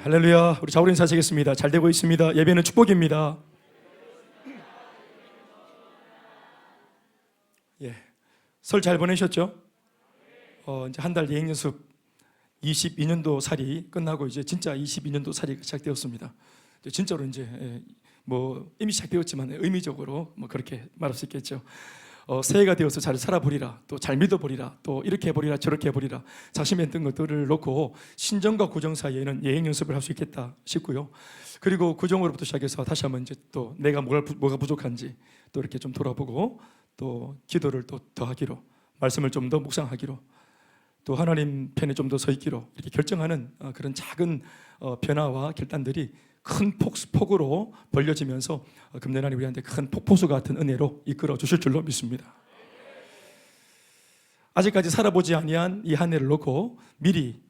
할렐루야. 우리 자우리 인사하시겠습니다. 잘 되고 있습니다. 예배는 축복입니다. 예, 설 잘 보내셨죠? 이제 한 달 예행 연습 22년도 살이 끝나고 이제 진짜 22년도 살이가 시작되었습니다. 진짜로 이제 뭐 이미 시작되었지만 의미적으로 뭐 그렇게 말할 수 있겠죠. 새해가 되어서 잘 살아보리라, 또 잘 믿어보리라, 또 이렇게 해보리라, 저렇게 해보리라, 자신의 했던 것들을 놓고 신정과 구정 사이에는 예행 연습을 할 수 있겠다 싶고요. 그리고 구정으로부터 시작해서 다시 한번 이제 또 내가 뭐가 부족한지 또 이렇게 좀 돌아보고, 또 기도를 또 더하기로, 말씀을 좀 더 묵상하기로, 또 하나님 편에 좀 더 서 있기로 이렇게 결정하는 그런 작은 변화와 결단들이 큰 폭으로 벌려지면서 금년 안에 우리한테 큰 폭포수 같은 은혜로 이끌어 주실 줄로 믿습니다. 아직까지 살아보지 아니한 이 한 해를 놓고 미리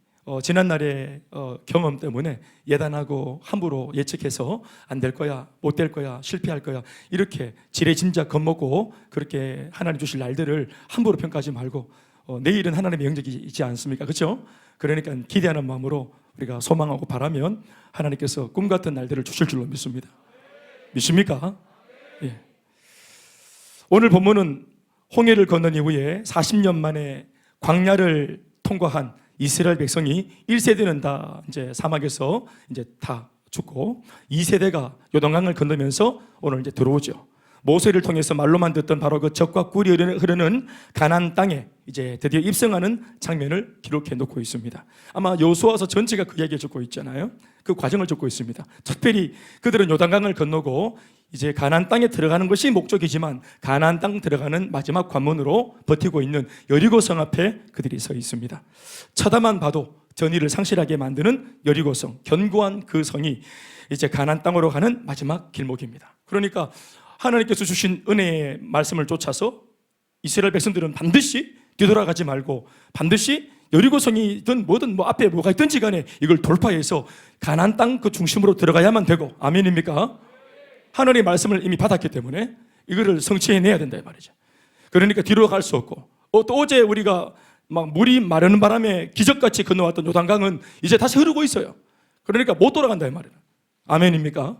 지난날의 경험 때문에 예단하고 함부로 예측해서 안 될 거야, 못 될 거야, 실패할 거야, 이렇게 지레짐작 겁먹고 그렇게 하나님 주실 날들을 함부로 평가하지 말고, 내일은 하나님의 영역이 있지 않습니까? 그렇죠? 그러니까 기대하는 마음으로 우리가 소망하고 바라면 하나님께서 꿈 같은 날들을 주실 줄로 믿습니다. 믿습니까? 예. 오늘 본문은 홍해를 건넌 이후에 40년 만에 광야를 통과한 이스라엘 백성이 1세대는 다 이제 사막에서 이제 다 죽고, 2세대가 요단강을 건너면서 오늘 이제 들어오죠. 모세를 통해서 말로만 듣던 바로 그 젖과 꿀이 흐르는 가나안 땅에 이제 드디어 입성하는 장면을 기록해 놓고 있습니다. 아마 여호수아서 전체가 그 이야기를 적고 있잖아요. 그 과정을 적고 있습니다. 특별히 그들은 요단강을 건너고 이제 가나안 땅에 들어가는 것이 목적이지만 가나안 땅 들어가는 마지막 관문으로 버티고 있는 여리고성 앞에 그들이 서 있습니다. 쳐다만 봐도 전의를 상실하게 만드는 여리고성, 견고한 그 성이 이제 가나안 땅으로 가는 마지막 길목입니다. 그러니까 하나님께서 주신 은혜의 말씀을 쫓아서 이스라엘 백성들은 반드시 뒤돌아가지 말고 반드시 여리고성이든 뭐든 뭐 앞에 뭐가 있든지 간에 이걸 돌파해서 가나안 땅 그 중심으로 들어가야만 되고, 아멘입니까? 하나님의 말씀을 이미 받았기 때문에 이거를 성취해내야 된다 이 말이죠. 그러니까 뒤로 갈 수 없고, 또 어제 우리가 막 물이 마르는 바람에 기적같이 건너왔던 요단강은 이제 다시 흐르고 있어요. 그러니까 못 돌아간다 이 말이에요. 아멘입니까?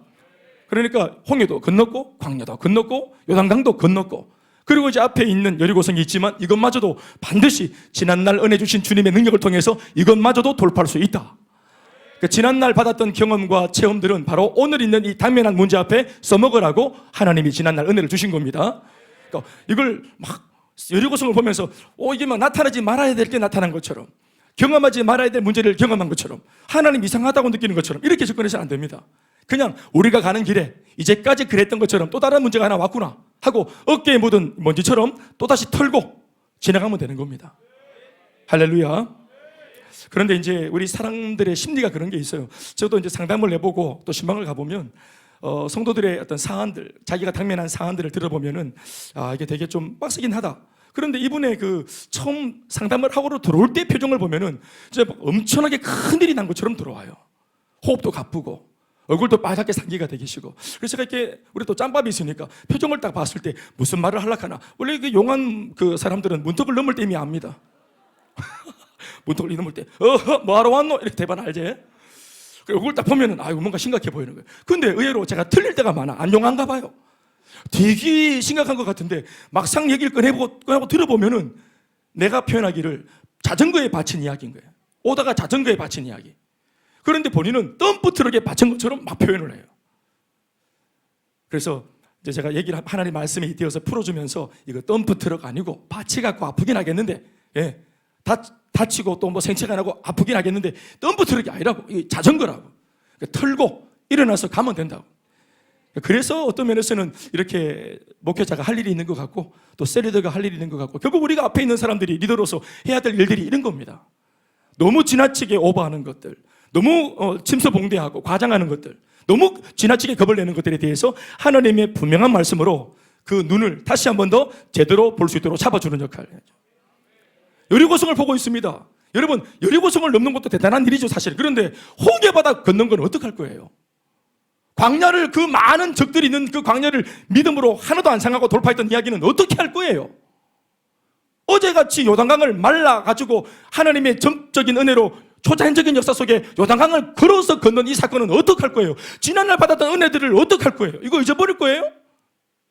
그러니까 홍해도 건넜고 광야도 건넜고 요단강도 건넜고, 그리고 이제 앞에 있는 여리고성이 있지만 이것마저도 반드시 지난날 은혜 주신 주님의 능력을 통해서 이것마저도 돌파할 수 있다. 그러니까 지난날 받았던 경험과 체험들은 바로 오늘 있는 이 당면한 문제 앞에 써먹으라고 하나님이 지난날 은혜를 주신 겁니다. 그러니까 이걸 막 여리고성을 보면서 이게 막 나타나지 말아야 될 게 나타난 것처럼, 경험하지 말아야 될 문제를 경험한 것처럼, 하나님 이상하다고 느끼는 것처럼 이렇게 접근해서는 안 됩니다. 그냥 우리가 가는 길에 이제까지 그랬던 것처럼 또 다른 문제가 하나 왔구나 하고 어깨에 묻은 먼지처럼 또다시 털고 지나가면 되는 겁니다. 할렐루야. 그런데 이제 우리 사람들의 심리가 그런 게 있어요. 저도 이제 상담을 해보고 또 신방을 가보면 성도들의 어떤 사안들, 자기가 당면한 사안들을 들어보면은 이게 되게 좀 빡세긴 하다. 그런데 이분의 그 처음 상담을 하고 들어올 때 표정을 보면은 진짜 엄청나게 큰 일이 난 것처럼 들어와요. 호흡도 가쁘고 얼굴도 빨갛게 상기가 되시고. 그래서 제가 이렇게 우리 또 짬밥이 있으니까 표정을 딱 봤을 때 무슨 말을 하려고 하나. 원래 그 용한 그 사람들은 문턱을 넘을 때 이미 압니다. 문턱을 넘을 때 뭐하러 왔노? 이렇게 대반 알지? 얼굴 딱 보면은 뭔가 심각해 보이는 거예요. 근데 의외로 제가 틀릴 때가 많아. 안 용한가 봐요. 되게 심각한 것 같은데 막상 얘기를 꺼내고 들어보면은 내가 표현하기를 자전거에 바친 이야기인 거예요. 오다가 자전거에 바친 이야기. 그런데 본인은 덤프 트럭에 받친 것처럼 막 표현을 해요. 그래서 이제 제가 얘기를 하나님 말씀에 띄어서 풀어주면서 이거 덤프 트럭 아니고 바치 갖고 아프긴 하겠는데, 다치고 또 뭐 생체가 나고 아프긴 하겠는데 덤프 트럭이 아니라고, 이게 자전거라고. 그러니까 털고 일어나서 가면 된다고. 그래서 어떤 면에서는 이렇게 목회자가 할 일이 있는 것 같고 또 셀리더가 할 일이 있는 것 같고, 결국 우리가 앞에 있는 사람들이 리더로서 해야 될 일들이 이런 겁니다. 너무 지나치게 오버하는 것들, 너무 침소봉대하고 과장하는 것들, 너무 지나치게 겁을 내는 것들에 대해서 하나님의 분명한 말씀으로 그 눈을 다시 한 번 더 제대로 볼 수 있도록 잡아주는 역할을 해야죠. 여리고성을 보고 있습니다. 여러분, 여리고성을 넘는 것도 대단한 일이죠 사실. 그런데 홍해바다 건넌 건 어떡할 거예요? 광야를, 그 많은 적들이 있는 그 광야를 믿음으로 하나도 안 상하고 돌파했던 이야기는 어떻게 할 거예요? 어제같이 요단강을 말라가지고 하나님의 전적인 은혜로 초자연적인 역사 속에 요단강을 걸어서 건넌 이 사건은 어떡할 거예요? 지난날 받았던 은혜들을 어떡할 거예요? 이거 잊어버릴 거예요?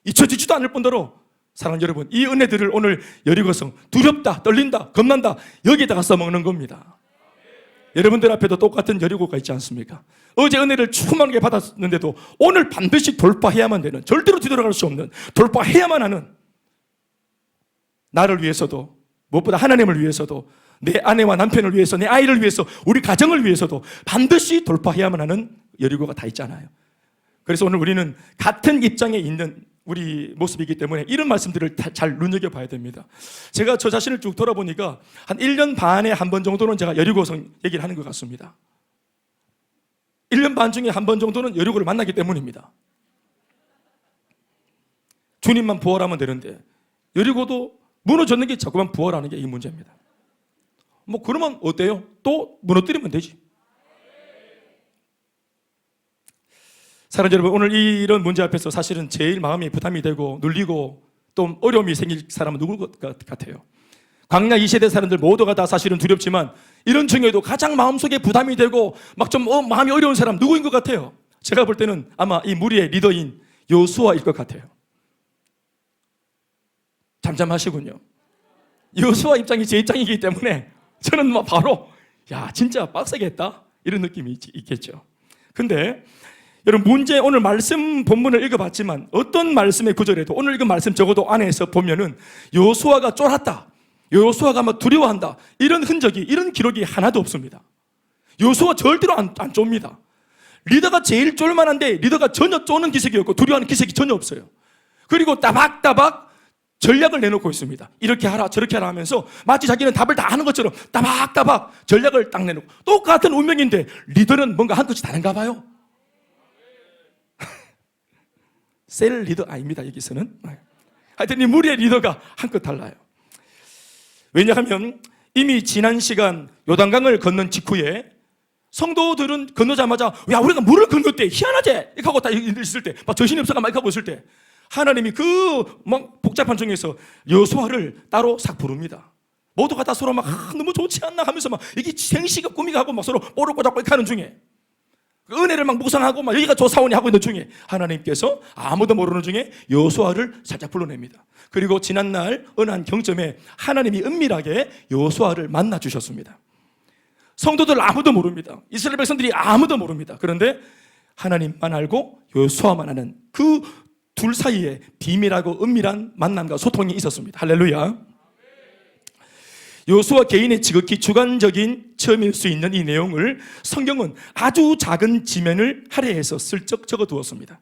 잊혀지지도 않을 뿐더러 사랑하는 여러분, 이 은혜들을 오늘 여리고성 두렵다, 떨린다, 겁난다 여기다가 써먹는 겁니다. 여러분들 앞에도 똑같은 여리고가 있지 않습니까? 어제 은혜를 충만하게 받았는데도 오늘 반드시 돌파해야만 되는, 절대로 뒤돌아갈 수 없는, 돌파해야만 하는, 나를 위해서도 무엇보다 하나님을 위해서도 내 아내와 남편을 위해서, 내 아이를 위해서, 우리 가정을 위해서도 반드시 돌파해야만 하는 여리고가 다 있잖아요. 그래서 오늘 우리는 같은 입장에 있는 우리 모습이기 때문에 이런 말씀들을 잘 눈여겨봐야 됩니다. 제가 저 자신을 쭉 돌아보니까 한 1년 반에 한 번 정도는 제가 여리고성 얘기를 하는 것 같습니다. 1년 반 중에 한 번 정도는 여리고를 만나기 때문입니다. 주님만 부활하면 되는데 여리고도 무너졌는 게 자꾸만 부활하는 게 이 문제입니다. 뭐 그러면 어때요? 또 무너뜨리면 되지. 사랑하는 여러분, 오늘 이런 문제 앞에서 사실은 제일 마음이 부담이 되고 눌리고 또 어려움이 생길 사람은 누굴 것 같아요? 광야 2세대 사람들 모두가 다 사실은 두렵지만 이런 중에도 가장 마음속에 부담이 되고 막 좀 마음이 어려운 사람 누구인 것 같아요? 제가 볼 때는 아마 이 무리의 리더인 여호수아일 것 같아요. 잠잠하시군요. 여호수아 입장이 제 입장이기 때문에 저는 뭐 바로 야 진짜 빡세겠다 이런 느낌이 있겠죠. 근데 여러분, 문제 오늘 말씀 본문을 읽어봤지만 어떤 말씀의 구절에도 오늘 읽은 말씀 적어도 안에서 보면은 여호수아가 쫄았다, 여호수아가 막 두려워한다 이런 흔적이, 이런 기록이 하나도 없습니다. 여호수아 절대로 안 좁니다. 리더가 제일 쫄만한데 리더가 전혀 쪼는 기색이 없고 두려워하는 기색이 전혀 없어요. 그리고 따박따박 전략을 내놓고 있습니다. 이렇게 하라 저렇게 하라 하면서 마치 자기는 답을 다 아는 것처럼 따박따박 전략을 딱 내놓고, 똑같은 운명인데 리더는 뭔가 한 끗이 다른가 봐요. 셀 리더 아닙니다, 여기서는. 하여튼 이 무리의 리더가 한껏 달라요. 왜냐하면 이미 지난 시간 요단강을 건넌 직후에 성도들은 건너자마자 야 우리가 물을 건넜대 희한하지 이렇게 하고 다 있을 때, 막 정신이 없어가 막 하고 있을 때 하나님이 그 막 복잡한 중에서 여호수아를 따로 싹 부릅니다. 모두가 다 서로 막 너무 좋지 않나 하면서 막 이게 생시가 꾸미가 하고 막 서로 뽀록 꼬잡고 이렇게 하는 중에, 은혜를 막 묵상하고 막 여기가 조사원이 하고 있는 중에 하나님께서 아무도 모르는 중에 여호수아를 살짝 불러냅니다. 그리고 지난날 어느 한 경점에 하나님이 은밀하게 여호수아를 만나 주셨습니다. 성도들 아무도 모릅니다. 이스라엘 백성들이 아무도 모릅니다. 그런데 하나님만 알고 여호수아만 아는 그 둘 사이에 비밀하고 은밀한 만남과 소통이 있었습니다. 할렐루야. 여호수아 개인의 지극히 주관적인 체험일 수 있는 이 내용을 성경은 아주 작은 지면을 할애해서 슬쩍 적어두었습니다.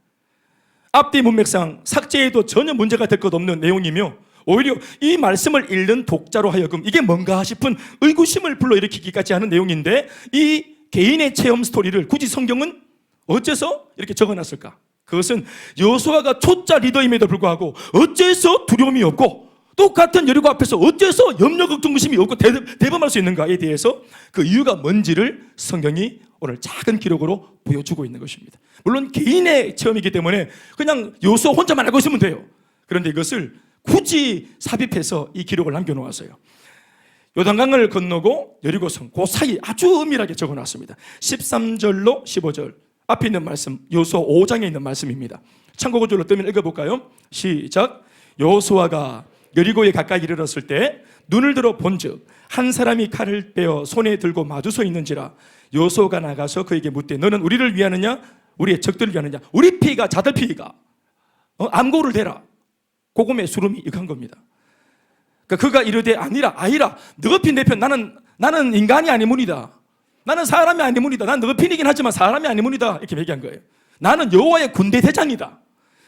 앞뒤 문맥상 삭제해도 전혀 문제가 될 것 없는 내용이며 오히려 이 말씀을 읽는 독자로 하여금 이게 뭔가 싶은 의구심을 불러일으키기까지 하는 내용인데, 이 개인의 체험 스토리를 굳이 성경은 어째서 이렇게 적어놨을까? 그것은 여호수아가 초짜 리더임에도 불구하고 어째서 두려움이 없고 똑같은 여리고 앞에서 어째서 염려 걱정 의심이 없고 대범할 수 있는가에 대해서 그 이유가 뭔지를 성경이 오늘 작은 기록으로 보여주고 있는 것입니다. 물론 개인의 체험이기 때문에 그냥 여호수아 혼자만 알고 있으면 돼요. 그런데 이것을 굳이 삽입해서 이 기록을 남겨놓았어요. 요단강을 건너고 여리고성 그 사이 아주 은밀하게 적어놨습니다. 13절로 15절 앞에 있는 말씀, 여호수아 5장에 있는 말씀입니다. 참고구절로 뜨면 읽어볼까요? 시작. 여호수아가 여리고에 가까이 이르렀을 때 눈을 들어 본즉 한 사람이 칼을 빼어 손에 들고 마주서 있는지라. 여호수아가 나가서 그에게 묻되 너는 우리를 위하느냐 우리의 적들을 위하느냐. 우리 피가 자들 피가 암고를 대라. 고금의 수름이 익한 겁니다. 그러니까 그가 이르되 아니라 너희 피 내 편. 나는 인간이 아니문이다. 나는 사람이 아니문이다. 난 너희 편이긴 하지만 사람이 아니문이다. 이렇게 얘기한 거예요. 나는 여호와의 군대 대장이다.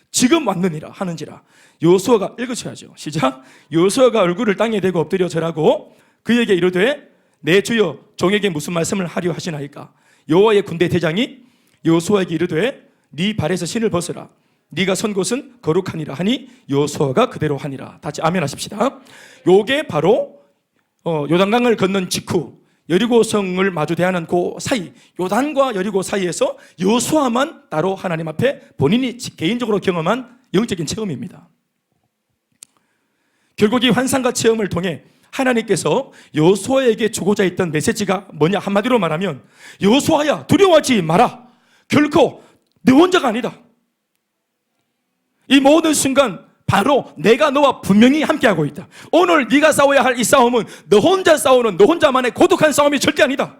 지금 왔느니라 하는지라. 여호수아가 읽으셔야죠. 시작. 여호수아가 얼굴을 땅에 대고 엎드려 절하고 그에게 이르되 내 주여 종에게 무슨 말씀을 하려 하시나이까. 여호와의 군대 대장이 여호수아에게 이르되 네 발에서 신을 벗으라. 네가 선 곳은 거룩하니라 하니 여호수아가 그대로 하니라. 다시 아멘 하십시다. 요게 바로 요단강을 건넌 직후 여리고성을 마주 대하는 그 사이, 요단과 여리고 사이에서 여호수아만 따로 하나님 앞에 본인이 개인적으로 경험한 영적인 체험입니다. 결국 이 환상과 체험을 통해 하나님께서 여호수아에게 주고자 했던 메시지가 뭐냐? 한마디로 말하면 여호수아야, 두려워하지 마라. 결코 내 혼자가 아니다. 이 모든 순간 바로 내가 너와 분명히 함께하고 있다. 오늘 네가 싸워야 할 이 싸움은 너 혼자 싸우는, 너 혼자만의 고독한 싸움이 절대 아니다.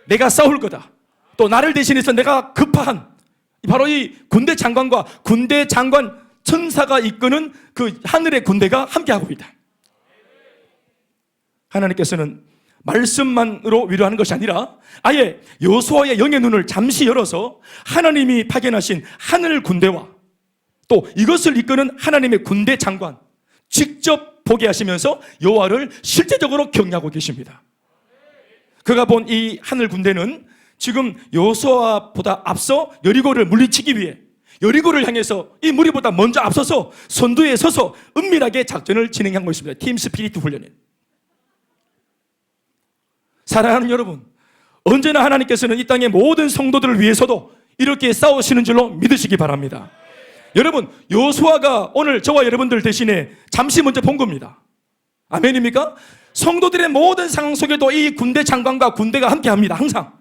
내가 싸울 거다. 또 나를 대신해서 내가 급파한 바로 이 군대 장관과 군대 장관 천사가 이끄는 그 하늘의 군대가 함께하고 있다. 하나님께서는 말씀만으로 위로하는 것이 아니라 아예 여호수아의 영의 눈을 잠시 열어서 하나님이 파견하신 하늘 군대와 또 이것을 이끄는 하나님의 군대 장관 직접 보게 하시면서 여호와를 실제적으로 격려하고 계십니다. 그가 본 이 하늘 군대는 지금 여호수아보다 앞서 여리고를 물리치기 위해 여리고를 향해서 이 무리보다 먼저 앞서서 선두에 서서 은밀하게 작전을 진행한 것입니다. 팀 스피리트 훈련인. 사랑하는 여러분, 언제나 하나님께서는 이 땅의 모든 성도들을 위해서도 이렇게 싸우시는 줄로 믿으시기 바랍니다. 여러분, 여호수아가 오늘 저와 여러분들 대신에 잠시 먼저 본 겁니다. 아멘입니까? 성도들의 모든 상황 속에도 이 군대 장관과 군대가 함께합니다. 항상.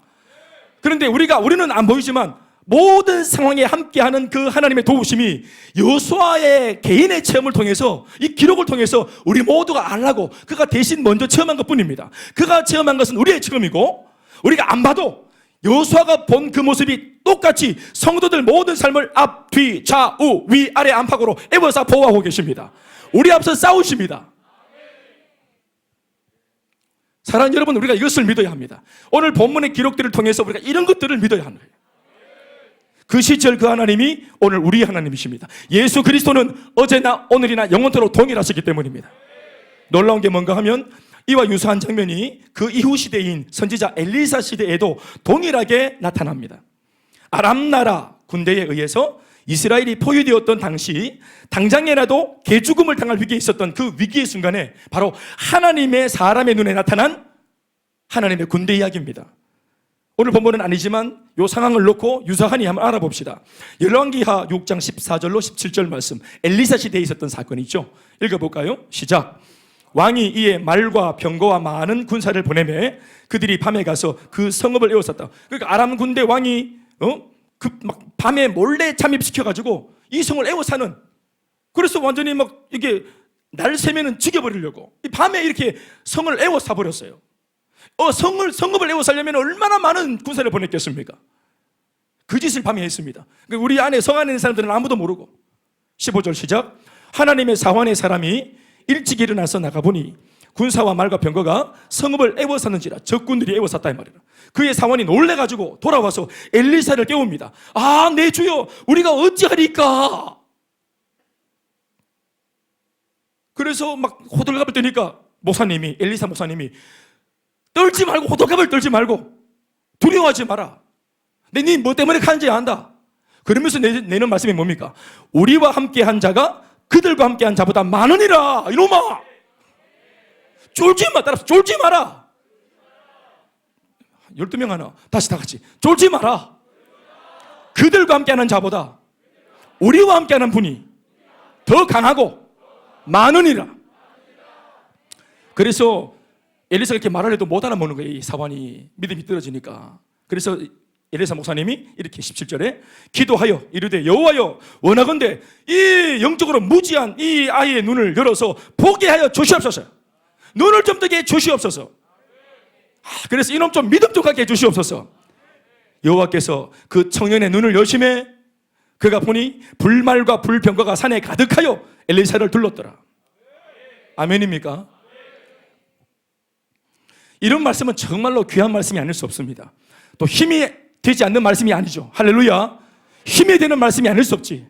그런데 우리는 안 보이지만 모든 상황에 함께하는 그 하나님의 도우심이 여호수아의 개인의 체험을 통해서 이 기록을 통해서 우리 모두가 알라고 그가 대신 먼저 체험한 것뿐입니다. 그가 체험한 것은 우리의 체험이고 우리가 안 봐도 여호수아가 본 그 모습이 똑같이 성도들 모든 삶을 앞, 뒤, 좌우, 위, 아래 안팎으로 에워싸 보호하고 계십니다. 우리 앞서 싸우십니다. 사랑하는 여러분, 우리가 이것을 믿어야 합니다. 오늘 본문의 기록들을 통해서 우리가 이런 것들을 믿어야 하는 거예요. 그 시절 그 하나님이 오늘 우리 하나님이십니다. 예수 그리스도는 어제나 오늘이나 영원토록 동일하시기 때문입니다. 놀라운 게 뭔가 하면 이와 유사한 장면이 그 이후 시대인 선지자 엘리사 시대에도 동일하게 나타납니다. 아람 나라 군대에 의해서 이스라엘이 포위되었던 당시 당장에라도 개죽음을 당할 위기에 있었던 그 위기의 순간에 바로 하나님의 사람의 눈에 나타난 하나님의 군대 이야기입니다. 오늘 본문은 아니지만 이 상황을 놓고 유사하니 한번 알아봅시다. 열왕기하 6장 14절로 17절 말씀, 엘리사 시대에 있었던 사건이죠. 읽어볼까요? 시작. 왕이 이에 말과 병거와 많은 군사를 보내매 그들이 밤에 가서 그 성읍을 에워쌌다. 그러니까 아람 군대 왕이 막 밤에 몰래 잠입시켜가지고 이 성을 에워싸는, 그래서 완전히 막 이게 날 새면은 죽여버리려고 이 밤에 이렇게 성을 에워싸 버렸어요. 성읍을 에워싸려면 얼마나 많은 군사를 보냈겠습니까? 그 짓을 밤에 했습니다. 우리 안에 성 안에 있는 사람들은 아무도 모르고. 15절 시작. 하나님의 사환의 사람이 일찍 일어나서 나가보니 군사와 말과 병거가 성읍을 에워쌌는지라. 적군들이 에워쌌다 이 말이라. 그의 사환이 놀래가지고 돌아와서 엘리사를 깨웁니다. 아, 내 주여, 우리가 어찌하리까? 그래서 막 호들갑을 떠니까 엘리사 목사님이 떨지 말고, 호들갑을 떨지 말고 두려워하지 마라. 네 뭐 때문에 가는지 안다. 그러면서 내는 말씀이 뭡니까? 우리와 함께한 자가 그들과 함께한 자보다 많으니라. 이놈아, 쫄지 마. 따라서 쫄지 마라. 12명 하나, 다시 다 같이 쫄지 마라. 그들과 함께하는 자보다 우리와 함께하는 분이 더 강하고 많으니라. 그래서 엘리사가 이렇게 말을 해도 못 알아먹는 거예요. 이 사환이 믿음이 떨어지니까. 그래서 엘리사 목사님이 이렇게 17절에 기도하여 이르되 여호와여, 원하건대 이 영적으로 무지한 이 아이의 눈을 열어서 보게 하여 주시옵소서. 눈을 좀 뜨게 주시옵소서. 그래서 이놈 좀 믿음 좀 갖게 해주시옵소서. 여호와께서 그 청년의 눈을 여심해 그가 보니 불말과 불병거가 산에 가득하여 엘리사를 둘렀더라. 아멘입니까? 이런 말씀은 정말로 귀한 말씀이 아닐 수 없습니다. 또 힘이 되지 않는 말씀이 아니죠. 할렐루야. 힘이 되는 말씀이 아닐 수 없지.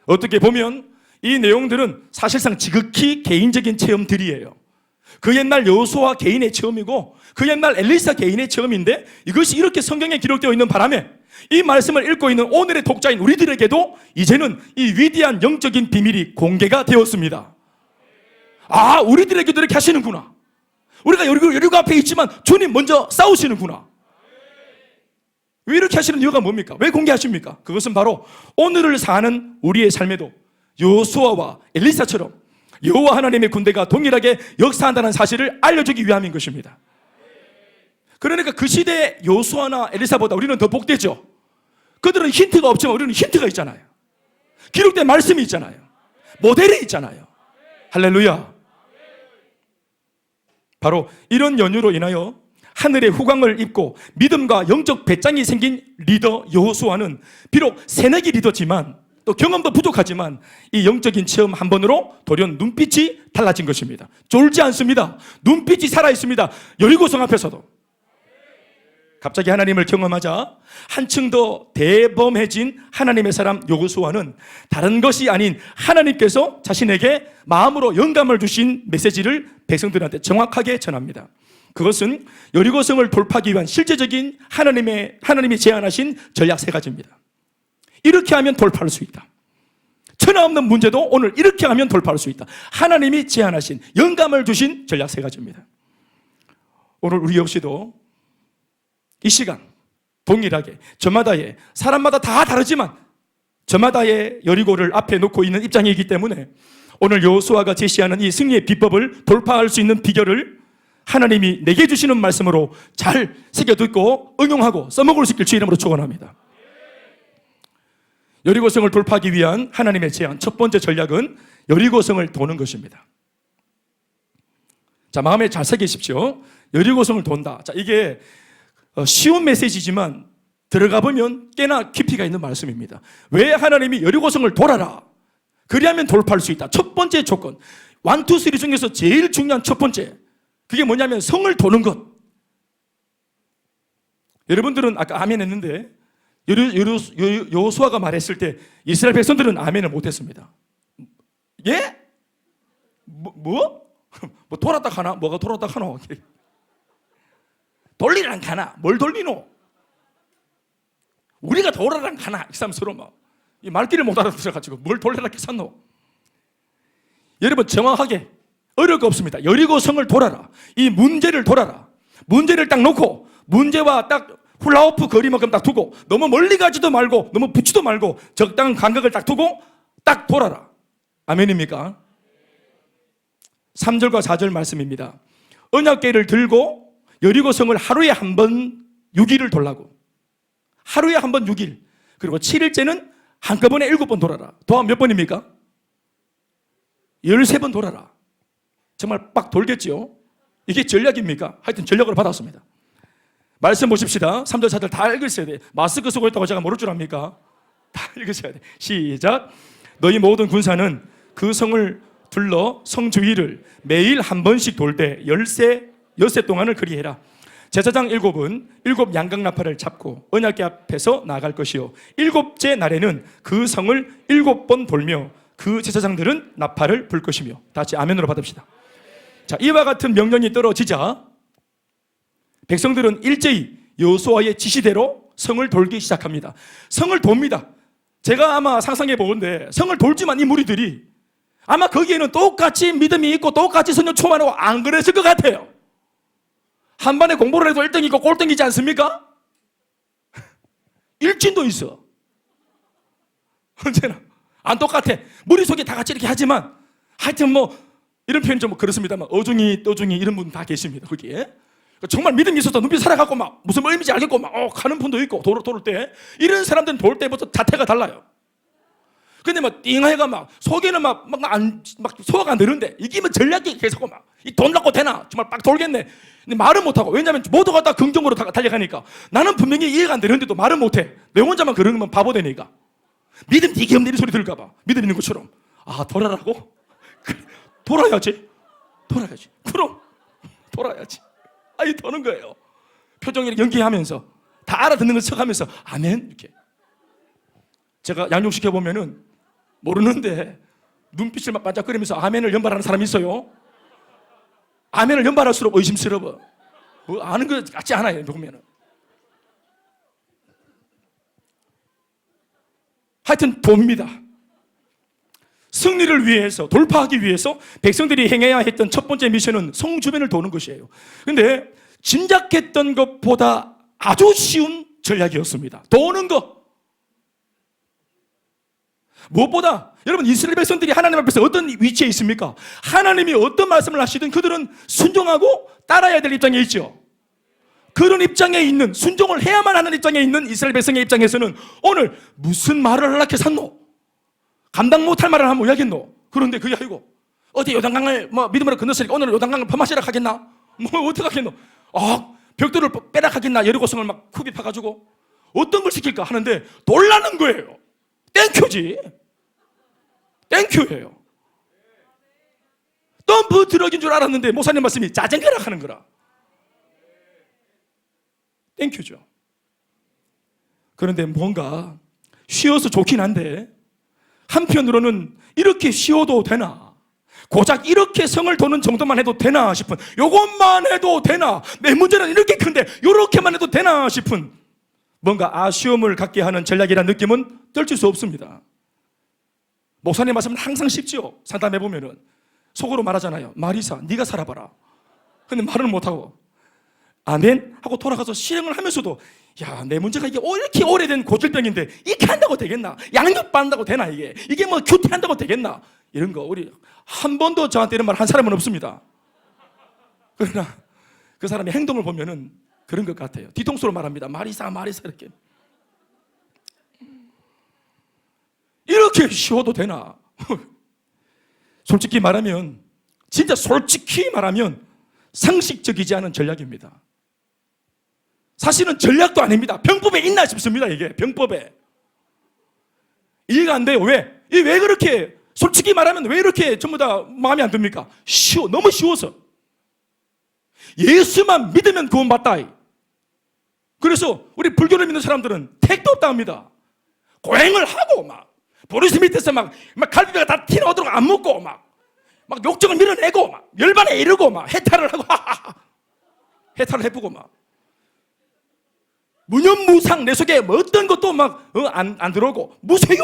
어떻게 보면 이 내용들은 사실상 지극히 개인적인 체험들이에요. 그 옛날 여호수아 개인의 체험이고 그 옛날 엘리사 개인의 체험인데 이것이 이렇게 성경에 기록되어 있는 바람에 이 말씀을 읽고 있는 오늘의 독자인 우리들에게도 이제는 이 위대한 영적인 비밀이 공개가 되었습니다. 아, 우리들에게도 이렇게 하시는구나. 우리가 여리고 앞에 있지만 주님 먼저 싸우시는구나. 왜 이렇게 하시는 이유가 뭡니까? 왜 공개하십니까? 그것은 바로 오늘을 사는 우리의 삶에도 여호수아와 엘리사처럼 여호와 하나님의 군대가 동일하게 역사한다는 사실을 알려주기 위함인 것입니다. 그러니까 그 시대의 요수아나 엘리사보다 우리는 더 복되죠. 그들은 힌트가 없지만 우리는 힌트가 있잖아요. 기록된 말씀이 있잖아요. 모델이 있잖아요. 할렐루야. 바로 이런 연유로 인하여 하늘의 후광을 입고 믿음과 영적 배짱이 생긴 리더 여호수아는 비록 새내기 리더지만 또 경험도 부족하지만 이 영적인 체험 한 번으로 돌연 눈빛이 달라진 것입니다. 쫄지 않습니다. 눈빛이 살아있습니다. 여리고성 앞에서도. 갑자기 하나님을 경험하자 한층 더 대범해진 하나님의 사람 여호수아는 다른 것이 아닌 하나님께서 자신에게 마음으로 영감을 주신 메시지를 백성들한테 정확하게 전합니다. 그것은 여리고성을 돌파하기 위한 실제적인 하나님이 제안하신 전략 세 가지입니다. 이렇게 하면 돌파할 수 있다. 천하없는 문제도 오늘 이렇게 하면 돌파할 수 있다. 하나님이 제안하신 영감을 주신 전략 세 가지입니다. 오늘 우리 역시도 이 시간 동일하게 저마다의 사람마다 다 다르지만 저마다의 여리고를 앞에 놓고 있는 입장이기 때문에 오늘 여호수아가 제시하는 이 승리의 비법을 돌파할 수 있는 비결을 하나님이 내게 주시는 말씀으로 잘 새겨듣고 응용하고 써먹을 수 있길 주의 이름으로 축원합니다. 여리고성을 돌파하기 위한 하나님의 제안 첫 번째 전략은 여리고성을 도는 것입니다. 자, 마음에 잘 새기십시오. 여리고성을 돈다. 자, 이게 쉬운 메시지지만 들어가 보면 꽤나 깊이가 있는 말씀입니다. 왜 하나님이 여리고성을 돌아라? 그리하면 돌파할 수 있다. 첫 번째 조건, 1, 2, 3 중에서 제일 중요한 첫 번째, 그게 뭐냐면 성을 도는 것. 여러분들은 아까 아멘 했는데 여호수아가 말했을 때 이스라엘 백성들은 아멘을 못했습니다. 예? 뭐 돌았다 가나? 뭐가 돌았다 가노? 돌리랑 가나? 뭘 돌리노? 우리가 돌아랑 가나? 이 사람 서로 막 이 말귀를 못 알아들어가지고 뭘 돌려라 했었노? 여러분 정확하게 어려울 거 없습니다. 여리고성을 돌아라. 이 문제를 돌아라. 문제를 딱 놓고 문제와 딱 훌라후프 거리만큼 딱 두고 너무 멀리 가지도 말고 너무 붙지도 말고 적당한 간격을 딱 두고 딱 돌아라. 아멘입니까? 3절과 4절 말씀입니다. 언약궤를 들고 여리고성을 하루에 한 번 6일을 돌라고. 하루에 한 번 6일. 그리고 7일째는 한꺼번에 7번 돌아라. 더하면 몇 번입니까? 13번 돌아라. 정말 빡 돌겠지요? 이게 전략입니까? 하여튼 전략으로 받았습니다. 말씀 보십시다. 3절 4절 다 읽으셔야 돼. 마스크 쓰고 있다고 제가 모를 줄 압니까? 다 읽으셔야 돼. 시작. 너희 모든 군사는 그 성을 둘러 성 주위를 매일 한 번씩 돌 때 엿새 동안을 그리해라. 제사장 7은 7 양각나팔을 잡고 언약궤 앞에서 나아갈 것이요 7째 날에는 그 성을 7번 돌며 그 제사장들은 나팔을 불 것이며. 다 같이 아멘으로 받읍시다. 자, 이와 같은 명령이 떨어지자 백성들은 일제히 여호수아의 지시대로 성을 돌기 시작합니다. 성을 돕니다. 제가 아마 상상해 보건데 성을 돌지만 이 무리들이 아마 거기에는 똑같이 믿음이 있고 똑같이 성령 충만하고 안 그랬을 것 같아요. 한 반에 공부를 해도 1등이고 꼴등이지 않습니까? 일진도 있어. 언제나 안 똑같아. 머릿속에 다 같이 이렇게 하지만 하여튼 뭐 이런 표현 좀 그렇습니다만 어중이 떠중이 이런 분 다 계십니다. 거기에 정말 믿음이 있어서 눈빛 살아갖고 막 무슨 의미인지 알겠고 막 가는 분도 있고 돌을 때 이런 사람들은 돌 때부터 자태가 달라요. 근데 막 띵하해가 막 속에는 막 소화가 안 되는데 이게 뭐 전략이 계속 막 이 돈 갖고 되나 정말 빡 돌겠네. 근데 말은 못하고 왜냐하면 모두가 다 긍정으로 달려가니까 나는 분명히 이해가 안 되는데도 말은 못해. 내 혼자만 그러면 바보 되니까 믿음 되게 없는 소리 들을까봐 믿음 있는 것처럼 아 돌아라고? 돌아야지. 그럼 돌아야지. 아이 도는 거예요. 표정이 연기하면서 다 알아듣는 걸 척하면서 아멘 이렇게. 제가 양육시켜 보면은 모르는데 눈빛을 막 반짝거리면서 아멘을 연발하는 사람이 있어요. 아멘을 연발할수록 의심스러워. 아는 것 같지 않아요. 보면은. 하여튼 돕니다. 승리를 위해서 돌파하기 위해서 백성들이 행해야 했던 첫 번째 미션은 성 주변을 도는 것이에요. 그런데 짐작했던 것보다 아주 쉬운 전략이었습니다. 도는 것. 무엇보다 여러분, 이스라엘 백성들이 하나님 앞에서 어떤 위치에 있습니까? 하나님이 어떤 말씀을 하시든 그들은 순종하고 따라야 될 입장에 있죠. 그런 입장에 있는, 순종을 해야만 하는 입장에 있는 이스라엘 백성의 입장에서는 오늘 무슨 말을 하려고 샀노? 감당 못할 말을 하면 왜 하겠노? 그런데 그게 아니고 어디 요단강을 믿음으로 건넜으니까 오늘 요단강을 범하시라 하겠나? 어떻게 하겠노? 벽돌을 빼라 하겠나? 여리고성을 막 굽이 파가지고 어떤 걸 시킬까 하는데 놀라는 거예요. 땡큐지. 땡큐예요. 덤프 트럭인 줄 알았는데 목사님 말씀이 자전거라 하는 거라. 땡큐죠. 그런데 뭔가 쉬워서 좋긴 한데 한편으로는 이렇게 쉬워도 되나? 고작 이렇게 성을 도는 정도만 해도 되나 싶은, 요것만 해도 되나? 내 문제는 이렇게 큰데 요렇게만 해도 되나 싶은 뭔가 아쉬움을 갖게 하는 전략이라는 느낌은 떨칠 수 없습니다. 목사님 말씀은 항상 쉽죠. 상담해보면은 속으로 말하잖아요. 마리사, 네가 살아봐라. 근데 말을 못하고 아멘 하고 돌아가서 실행을 하면서도 야, 내 문제가 이게 이렇게 오래된 고질병인데 이렇게 한다고 되겠나? 양육 받는다고 되나? 이게 뭐 큐티한다고 되겠나? 이런 거 우리 한 번도 저한테 이런 말 한 사람은 없습니다. 그러나 그 사람의 행동을 보면은 그런 것 같아요. 뒤통수로 말합니다. 마리사 이렇게 쉬워도 되나? 솔직히 말하면, 진짜 솔직히 말하면 상식적이지 않은 전략입니다. 사실은 전략도 아닙니다. 병법에 있나 싶습니다. 이게 병법에 이해가 안 돼요. 왜 그렇게, 솔직히 말하면 왜 이렇게 전부 다 마음에 안 듭니까? 너무 쉬워서. 예수만 믿으면 구원받다. 그래서 우리 불교를 믿는 사람들은 택도 없다 합니다. 고행을 하고 보리스 밑에서 갈비뼈가 다 튀어나오도록 안 먹고 막 욕정을 밀어내고 열반에 이르고 해탈을 하고 해탈을 해보고 무념무상 내 속에 어떤 것도 안 들어오고 무쇠요.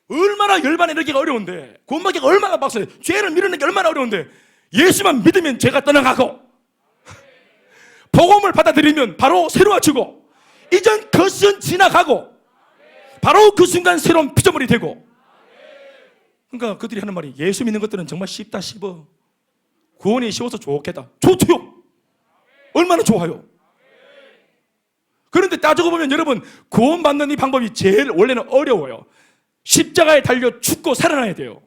얼마나 열반에 이르기가 어려운데, 구원받기가 얼마나 박사요. 죄를 밀어내기 얼마나 어려운데 예수만 믿으면 죄가 떠나가고 복음을 받아들이면 바로 새로워지고 이전 것은 지나가고 바로 그 순간 새로운 피조물이 되고. 그러니까 그들이 하는 말이 예수 믿는 것들은 정말 쉽다 싶어. 구원이 쉬워서 좋겠다. 좋대요. 얼마나 좋아요. 그런데 따지고 보면 여러분, 구원받는 이 방법이 제일 원래는 어려워요. 십자가에 달려 죽고 살아나야 돼요.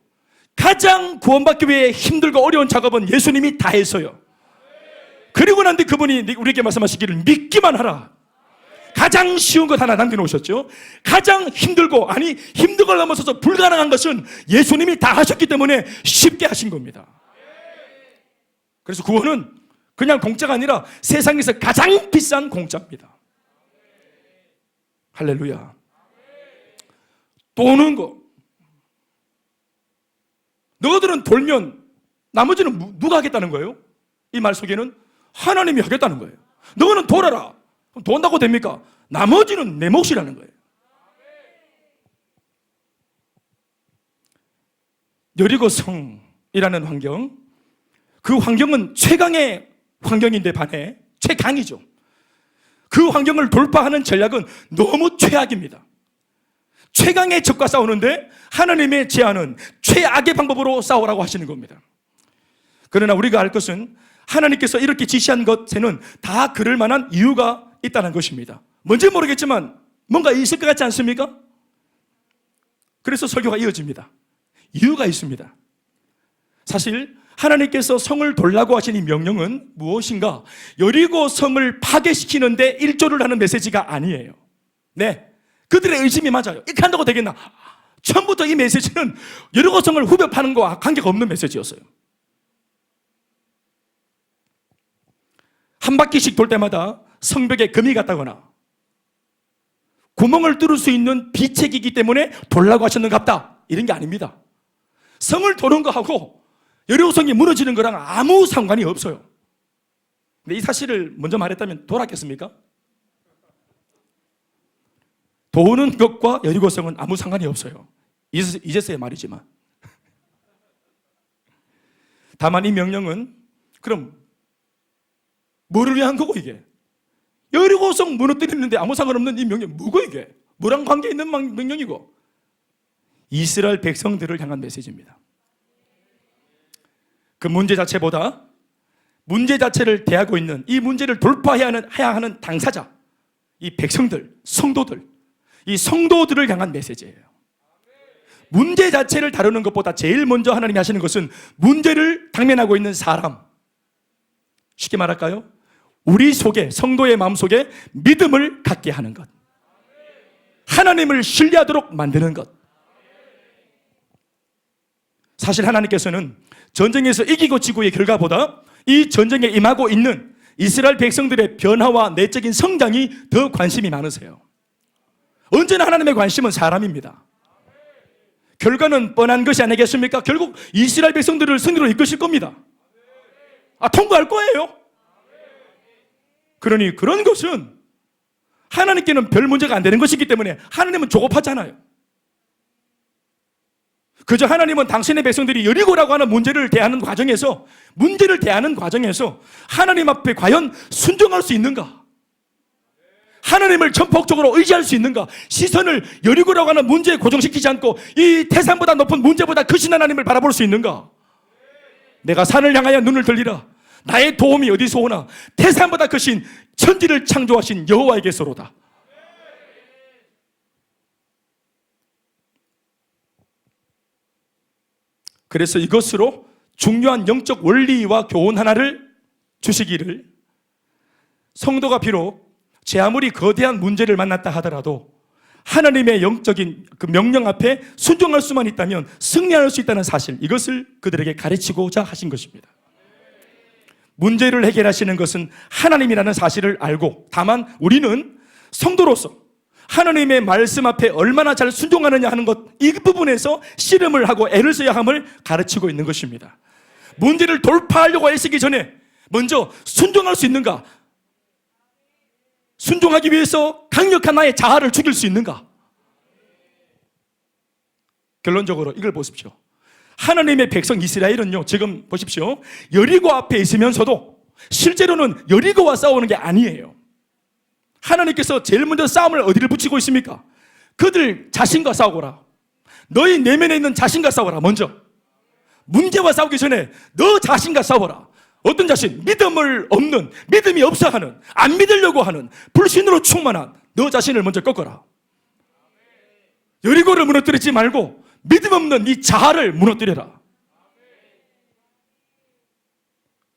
가장 구원받기 위해 힘들고 어려운 작업은 예수님이 다 했어요. 그리고 난 뒤 그분이 우리에게 말씀하시기를 믿기만 하라. 가장 쉬운 것 하나 남겨놓으셨죠. 가장 힘들고, 힘든 걸 넘어서서 불가능한 것은 예수님이 다 하셨기 때문에 쉽게 하신 겁니다. 그래서 구원은 그냥 공짜가 아니라 세상에서 가장 비싼 공짜입니다. 할렐루야. 도는 거, 너희들은 돌면 나머지는 누가 하겠다는 거예요? 이 말 속에는 하나님이 하겠다는 거예요. 너희는 돌아라. 그럼 돈다고 됩니까? 나머지는 내 몫이라는 거예요. 여리고성이라는 환경, 그 환경은 최강의 환경인데 반해 최강이죠. 그 환경을 돌파하는 전략은 너무 최악입니다. 최강의 적과 싸우는데 하나님의 제안은 최악의 방법으로 싸우라고 하시는 겁니다. 그러나 우리가 알 것은 하나님께서 이렇게 지시한 것에는 다 그럴 만한 이유가 있다는 것입니다. 뭔지 모르겠지만 뭔가 있을 것 같지 않습니까? 그래서 설교가 이어집니다. 이유가 있습니다. 사실 하나님께서 성을 돌라고 하신 이 명령은 무엇인가? 여리고 성을 파괴시키는데 일조를 하는 메시지가 아니에요. 네, 그들의 의심이 맞아요. 이렇게 한다고 되겠나? 처음부터 이 메시지는 여리고 성을 후벼 파는 거와 관계가 없는 메시지였어요. 한 바퀴씩 돌 때마다 성벽에 금이 갔다거나 구멍을 뚫을 수 있는 비책이기 때문에 돌라고 하셨는갑다, 이런 게 아닙니다. 성을 도는 거하고 여리고성이 무너지는 거랑 아무 상관이 없어요. 근데 이 사실을 먼저 말했다면 돌았겠습니까? 도는 것과 여리고성은 아무 상관이 없어요. 이제서야 말이지만. 다만 이 명령은 그럼 뭐를 위한 거고 이게? 여리고성 무너뜨리는데 아무 상관없는 이 명령 뭐고 이게? 뭐랑 관계 있는 명령이고 이스라엘 백성들을 향한 메시지입니다. 그 문제 자체보다 문제 자체를 대하고 있는 이 문제를 돌파해야 하는 당사자, 이 백성들, 성도들, 이 성도들을 향한 메시지예요. 문제 자체를 다루는 것보다 제일 먼저 하나님이 하시는 것은 문제를 당면하고 있는 사람, 쉽게 말할까요? 우리 속에, 성도의 마음속에 믿음을 갖게 하는 것, 하나님을 신뢰하도록 만드는 것. 사실 하나님께서는 전쟁에서 이기고 지고의 결과보다 이 전쟁에 임하고 있는 이스라엘 백성들의 변화와 내적인 성장이 더 관심이 많으세요. 언제나 하나님의 관심은 사람입니다. 결과는 뻔한 것이 아니겠습니까? 결국 이스라엘 백성들을 승리로 이끄실 겁니다. 통과할 거예요. 그러니 그런 것은 하나님께는 별 문제가 안 되는 것이기 때문에 하나님은 조급하잖아요. 그저 하나님은 당신의 백성들이 여리고라고 하는 문제를 대하는 과정에서 하나님 앞에 과연 순종할 수 있는가? 하나님을 전폭적으로 의지할 수 있는가? 시선을 여리고라고 하는 문제에 고정시키지 않고 이 태산보다 높은 문제보다 크신 하나님을 바라볼 수 있는가? 내가 산을 향하여 눈을 들리라. 나의 도움이 어디서 오나? 태산보다 크신 천지를 창조하신 여호와에게서로다. 그래서 이것으로 중요한 영적 원리와 교훈 하나를 주시기를, 성도가 비록 제 아무리 거대한 문제를 만났다 하더라도 하나님의 영적인 그 명령 앞에 순종할 수만 있다면 승리할 수 있다는 사실, 이것을 그들에게 가르치고자 하신 것입니다. 문제를 해결하시는 것은 하나님이라는 사실을 알고, 다만 우리는 성도로서 하나님의 말씀 앞에 얼마나 잘 순종하느냐 하는 것, 이 부분에서 씨름을 하고 애를 써야 함을 가르치고 있는 것입니다. 문제를 돌파하려고 애쓰기 전에 먼저 순종할 수 있는가? 순종하기 위해서 강력한 나의 자아를 죽일 수 있는가? 결론적으로 이걸 보십시오. 하나님의 백성 이스라엘은요, 지금 보십시오, 여리고 앞에 있으면서도 실제로는 여리고와 싸우는 게 아니에요. 하나님께서 제일 먼저 싸움을 어디를 붙이고 있습니까? 그들 자신과 싸우거라. 너희 내면에 있는 자신과 싸워라. 먼저 문제와 싸우기 전에 너 자신과 싸워라. 어떤 자신? 믿음을 없는, 믿음이 없어 하는, 안 믿으려고 하는, 불신으로 충만한 너 자신을 먼저 꺾어라. 여리고를 무너뜨리지 말고 믿음 없는 이 자아를 무너뜨려라.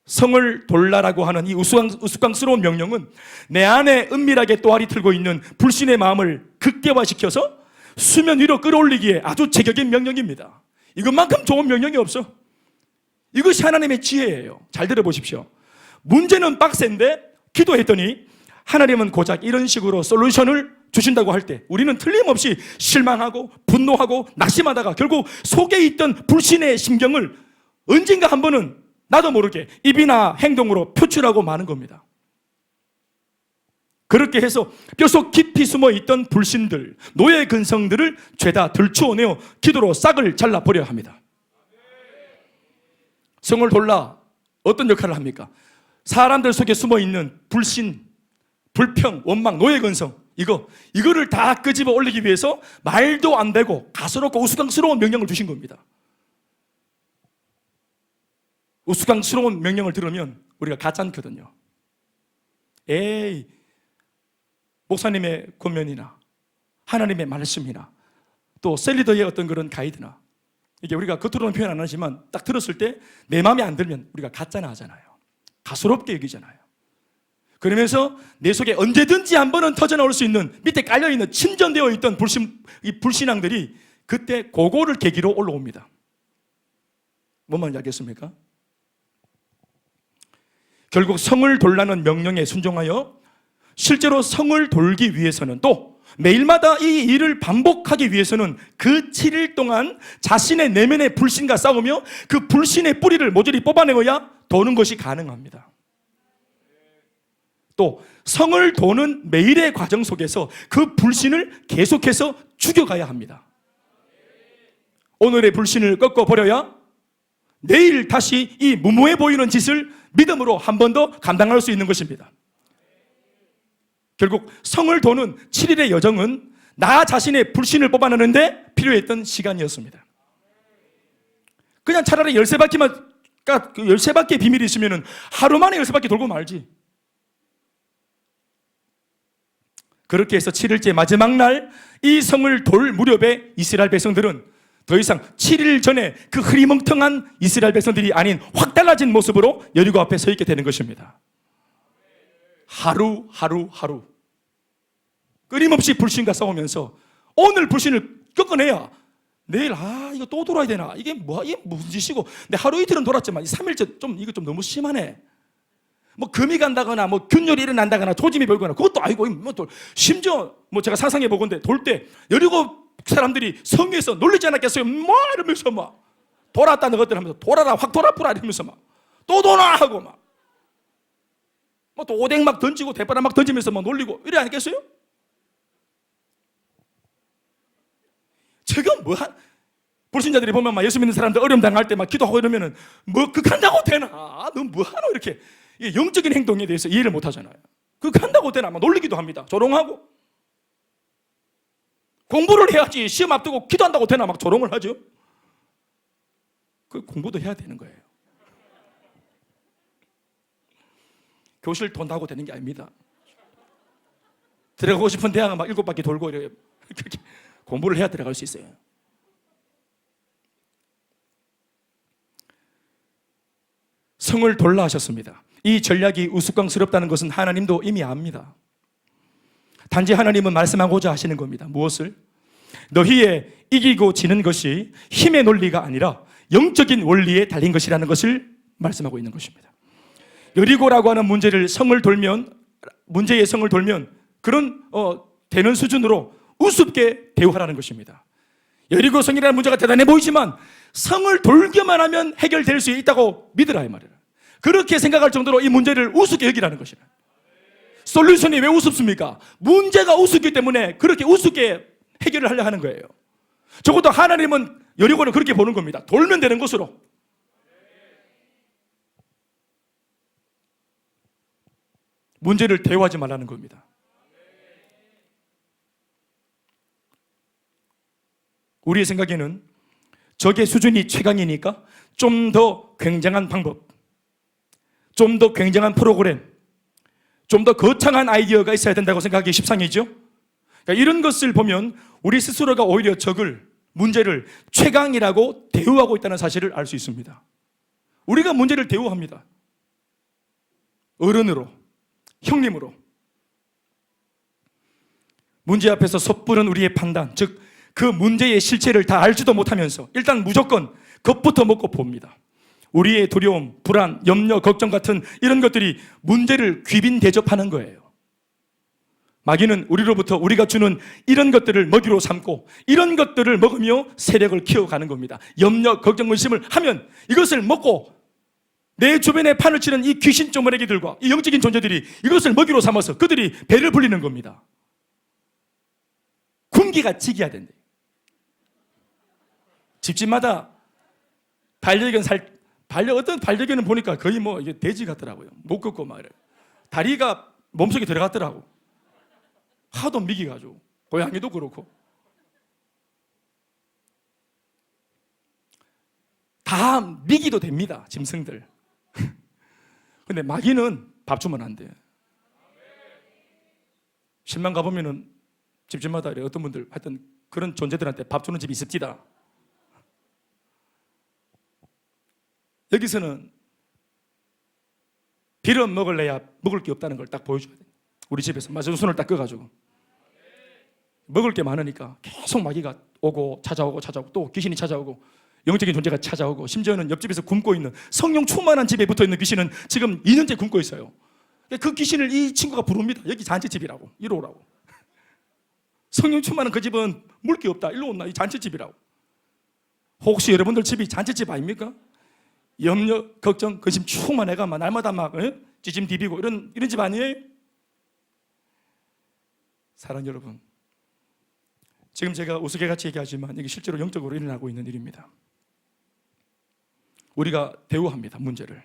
성을 돌라라고 하는 이 우스꽝스러운 명령은 내 안에 은밀하게 또아리 틀고 있는 불신의 마음을 극대화시켜서 수면 위로 끌어올리기에 아주 제격인 명령입니다. 이것만큼 좋은 명령이 없어. 이것이 하나님의 지혜예요. 잘 들어보십시오. 문제는 빡센데 기도했더니 하나님은 고작 이런 식으로 솔루션을 주신다고 할 때 우리는 틀림없이 실망하고 분노하고 낙심하다가 결국 속에 있던 불신의 심경을 언젠가 한 번은 나도 모르게 입이나 행동으로 표출하고 마는 겁니다. 그렇게 해서 뼛속 깊이 숨어있던 불신들, 노예 근성들을 죄다 들추어내어 기도로 싹을 잘라버려야 합니다. 성을 돌라 어떤 역할을 합니까? 사람들 속에 숨어있는 불신, 불평, 원망, 노예 근성, 이거를 다 끄집어 올리기 위해서 말도 안 되고 가소롭고 우스꽝스러운 명령을 주신 겁니다. 우스꽝스러운 명령을 들으면 우리가 가짜거든요. 에이, 목사님의 권면이나 하나님의 말씀이나 또 셀리더의 어떤 그런 가이드나, 이게 우리가 겉으로는 표현 안 하지만 딱 들었을 때 내 마음에 안 들면 우리가 가짜나 하잖아요. 가소롭게 여기잖아요. 그러면서 내 속에 언제든지 한 번은 터져나올 수 있는, 밑에 깔려있는 침전되어 있던 이 불신앙들이 그때 그거를 계기로 올라옵니다. 뭔 말인지 알겠습니까? 결국 성을 돌라는 명령에 순종하여 실제로 성을 돌기 위해서는, 또 매일마다 이 일을 반복하기 위해서는 그 7일 동안 자신의 내면의 불신과 싸우며 그 불신의 뿌리를 모조리 뽑아내어야 도는 것이 가능합니다. 또 성을 도는 매일의 과정 속에서 그 불신을 계속해서 죽여가야 합니다. 오늘의 불신을 꺾어버려야 내일 다시 이 무모해 보이는 짓을 믿음으로 한 번 더 감당할 수 있는 것입니다. 결국 성을 도는 7일의 여정은 나 자신의 불신을 뽑아내는데 필요했던 시간이었습니다. 그냥 차라리 13바퀴만, 그러니까 13바퀴의 비밀이 있으면 하루 만에 13바퀴 돌고 말지. 그렇게 해서 7일째 마지막 날 이 성을 돌 무렵에 이스라엘 백성들은 더 이상 7일 전에 그 흐리멍텅한 이스라엘 백성들이 아닌 확 달라진 모습으로 여리고 앞에 서 있게 되는 것입니다. 하루 끊임없이 불신과 싸우면서 오늘 불신을 꺾어내야 내일 이거 또 돌아야 되나? 이게 무슨 짓이고? 근데 하루 이틀은 돌았지만 3일째 이거 좀 너무 심하네. 뭐 금이 간다거나 뭐 균열이 일어난다거나 조짐이 벌거나 그것도 아니고 심지어 제가 상상해 보건데 돌 때 여리고 사람들이 성에서 놀리지 않았겠어요? 이러면서 돌았다는 것들 하면서 돌아라 확 돌아뿌라 이러면서 또 돌아 하고 또 오뎅 막 던지고 대바람 막 던지면서 놀리고 이래 않겠어요? 제가 불신자들이 보면 예수 믿는 사람들 어려움 당할 때 기도하고 이러면은 극한다고 되나? 너 뭐하노? 이렇게 영적인 행동에 대해서 이해를 못 하잖아요. 극한다고 되나? 놀리기도 합니다. 조롱하고. 공부를 해야지 시험 앞두고 기도한다고 되나? 조롱을 하죠. 공부도 해야 되는 거예요. 교실 돈다고 되는 게 아닙니다. 들어가고 싶은 대학은 7바퀴 돌고 이렇게 공부를 해야 들어갈 수 있어요. 성을 돌라 하셨습니다. 이 전략이 우스꽝스럽다는 것은 하나님도 이미 압니다. 단지 하나님은 말씀하고자 하시는 겁니다. 무엇을? 너희의 이기고 지는 것이 힘의 논리가 아니라 영적인 원리에 달린 것이라는 것을 말씀하고 있는 것입니다. 여리고라고 하는 문제의 성을 돌면 그런 되는 수준으로 우습게 대우하라는 것입니다. 여리고 성이라는 문제가 대단해 보이지만 성을 돌기만 하면 해결될 수 있다고 믿으라 이 말이에요. 그렇게 생각할 정도로 이 문제를 우습게 여기라는 것이라. 솔루션이 왜 우습습니까? 문제가 우습기 때문에 그렇게 우습게 해결을 하려 하는 거예요. 적어도 하나님은 여리고를 그렇게 보는 겁니다. 돌면 되는 것으로. 문제를 대우하지 말라는 겁니다. 우리의 생각에는 적의 수준이 최강이니까 좀 더 굉장한 방법, 좀 더 굉장한 프로그램, 좀 더 거창한 아이디어가 있어야 된다고 생각하기 십상이죠. 그러니까 이런 것을 보면 우리 스스로가 오히려 문제를 최강이라고 대우하고 있다는 사실을 알 수 있습니다. 우리가 문제를 대우합니다. 어른으로, 형님으로. 문제 앞에서 섣부른 우리의 판단, 즉 그 문제의 실체를 다 알지도 못하면서 일단 무조건 겁부터 먹고 봅니다. 우리의 두려움, 불안, 염려, 걱정 같은 이런 것들이 문제를 귀빈 대접하는 거예요. 마귀는 우리로부터 우리가 주는 이런 것들을 먹이로 삼고 이런 것들을 먹으며 세력을 키워가는 겁니다. 염려, 걱정, 의심을 하면 이것을 먹고 내 주변에 판을 치는 이 귀신 쪼머리들과 이 영적인 존재들이 이것을 먹이로 삼아서 그들이 배를 불리는 겁니다. 군기가 지켜야 된대. 집집마다 어떤 반려견은 보니까 거의 이게 돼지 같더라고요. 못 걷고 막 이래. 다리가 몸속에 들어갔더라고. 하도 미기가지고. 고양이도 그렇고. 다 미기도 됩니다. 짐승들. 근데 마귀는 밥 주면 안 돼. 신만 가보면은 집집마다 어떤 분들 하여튼 그런 존재들한테 밥 주는 집이 있습니다. 여기서는 빌어 먹을래야 먹을 게 없다는 걸 딱 보여줘야 돼. 우리 집에서 마지노선을 딱 끄가지고 먹을 게 많으니까 계속 마귀가 오고 찾아오고 또 귀신이 찾아오고 영적인 존재가 찾아오고 심지어는 옆집에서 굶고 있는 성령 충만한 집에 붙어있는 귀신은 지금 2년째 굶고 있어요. 그 귀신을 이 친구가 부릅니다. 여기 잔치집이라고. 이리 오라고. 성령 충만한 그 집은 물 게 없다. 일로 온나. 이 잔치집이라고. 혹시 여러분들 집이 잔치집 아닙니까? 염려, 걱정, 근심 충만해가 날마다 찌짐 디비고 이런 집 아니에요? 사랑 여러분, 지금 제가 우스개같이 얘기하지만 이게 실제로 영적으로 일어나고 있는 일입니다. 우리가 대우합니다. 문제를.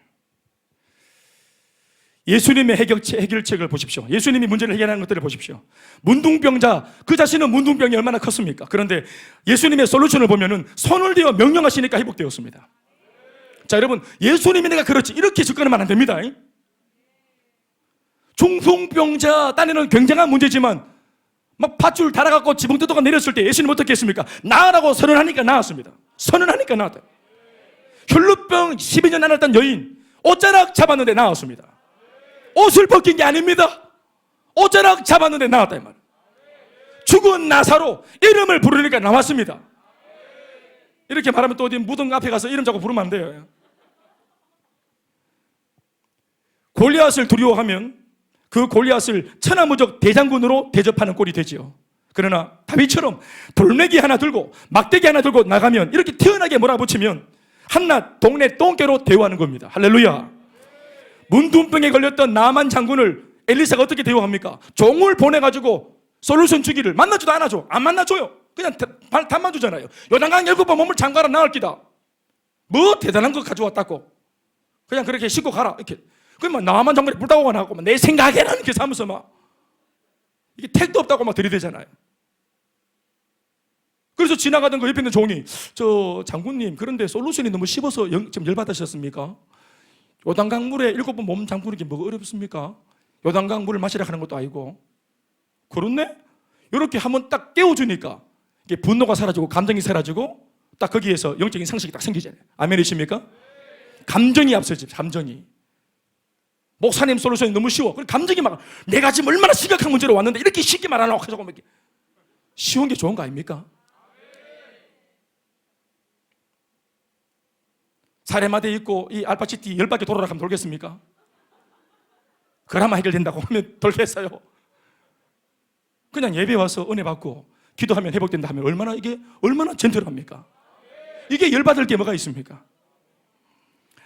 예수님의 해결책을 보십시오. 예수님이 문제를 해결하는 것들을 보십시오. 문둥병자, 그 자신은 문둥병이 얼마나 컸습니까? 그런데 예수님의 솔루션을 보면은 손을 대어 명령하시니까 회복되었습니다. 자, 여러분, 예수님이 내가 그렇지 이렇게 접근하면 안 됩니다. 중풍병자 딴에는 굉장한 문제지만 막 밧줄 달아갖고 지붕 뜯어가 내렸을 때 예수님 어떻게 했습니까? 나으라고 선언하니까 나았습니다. 선언하니까 나았다. 혈루병 12년 앓았던 여인 옷자락 잡았는데 나았습니다. 옷을 벗긴 게 아닙니다. 옷자락 잡았는데 나왔다 이 말. 죽은 나사로 이름을 부르니까 나왔습니다. 이렇게 말하면 또 어디 무덤 앞에 가서 이름 자꾸 부르면 안 돼요. 골리앗을 두려워하면 그 골리앗을 천하무적 대장군으로 대접하는 꼴이 되지요. 그러나 다윗처럼 돌멩이 하나 들고 막대기 하나 들고 나가면 이렇게 태연하게 몰아붙이면 한낱 동네 똥개로 대우하는 겁니다. 할렐루야. 문둥병에 걸렸던 나만 장군을 엘리사가 어떻게 대우합니까? 종을 보내가지고 솔루션 주기를 만나지도 않아줘. 안 만나줘요. 그냥 답만 주잖아요. 요단강 7번 몸을 잠가라 나을 기다. 뭐 대단한 거 가져왔다고. 그냥 그렇게 싣고 가라 이렇게. 그러면 나만 장군이 불타고 나고 내 생각에는 이렇게 삼으서 막 이게 택도 없다고 막 들이대잖아요. 그래서 지나가던 그 옆에 있는 종이 저 장군님 그런데 솔루션이 너무 씹어서 좀 열받으셨습니까? 요단강 물에 7번 몸 잠그는 게 뭐가 어렵습니까? 요단강 물을 마시라 하는 것도 아니고. 그렇네? 이렇게 한번 딱 깨워주니까 이게 분노가 사라지고 감정이 사라지고 딱 거기에서 영적인 상식이 딱 생기잖아요. 아멘이십니까? 감정이 앞서지. 감정이. 목사님 솔루션이 너무 쉬워. 그리고 감정이 막 내가 지금 얼마나 심각한 문제로 왔는데 이렇게 쉽게 말하려고 하자고 이렇게 쉬운 게 좋은 거 아닙니까? 사레마대 있고 이 알파시티 10바퀴 돌아라 하면 돌겠습니까? 그나마 해결된다고 하면 돌겠어요. 그냥 예배 와서 은혜 받고 기도하면 회복된다 하면 얼마나 젠틀합니까? 이게 열받을 게 뭐가 있습니까?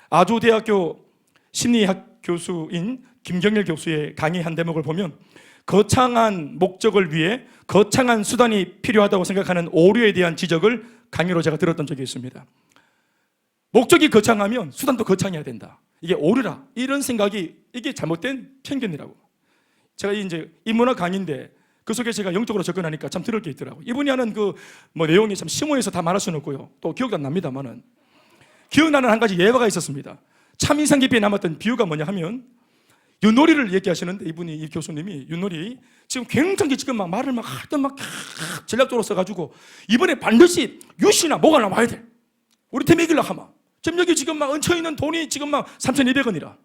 아주대학교 심리학 교수인 김경일 교수의 강의 한 대목을 보면 거창한 목적을 위해 거창한 수단이 필요하다고 생각하는 오류에 대한 지적을 강의로 제가 들었던 적이 있습니다. 목적이 거창하면 수단도 거창해야 된다. 이게 오류라. 이런 생각이 이게 잘못된 편견이라고. 제가 이제 인문학 강의인데 그 속에 제가 영적으로 접근하니까 참 들을 게 있더라고요. 이분이 하는 그 내용이 참 심오해서 다 말할 수는 없고요. 또 기억도 안 납니다만은 기억나는 한 가지 예화가 있었습니다. 참 인상 깊게 남았던 비유가 뭐냐 하면 윷놀이를 얘기하시는데 이분이 이 교수님이 윷놀이 지금 굉장히 지금 막 말을 막 하여튼 막 전략적으로 써가지고 이번에 반드시 유시나 뭐가 나와야 돼. 우리 팀 이기려고 하면 지금 여기 지금 막 얹혀있는 돈이 지금 막 3,200원이라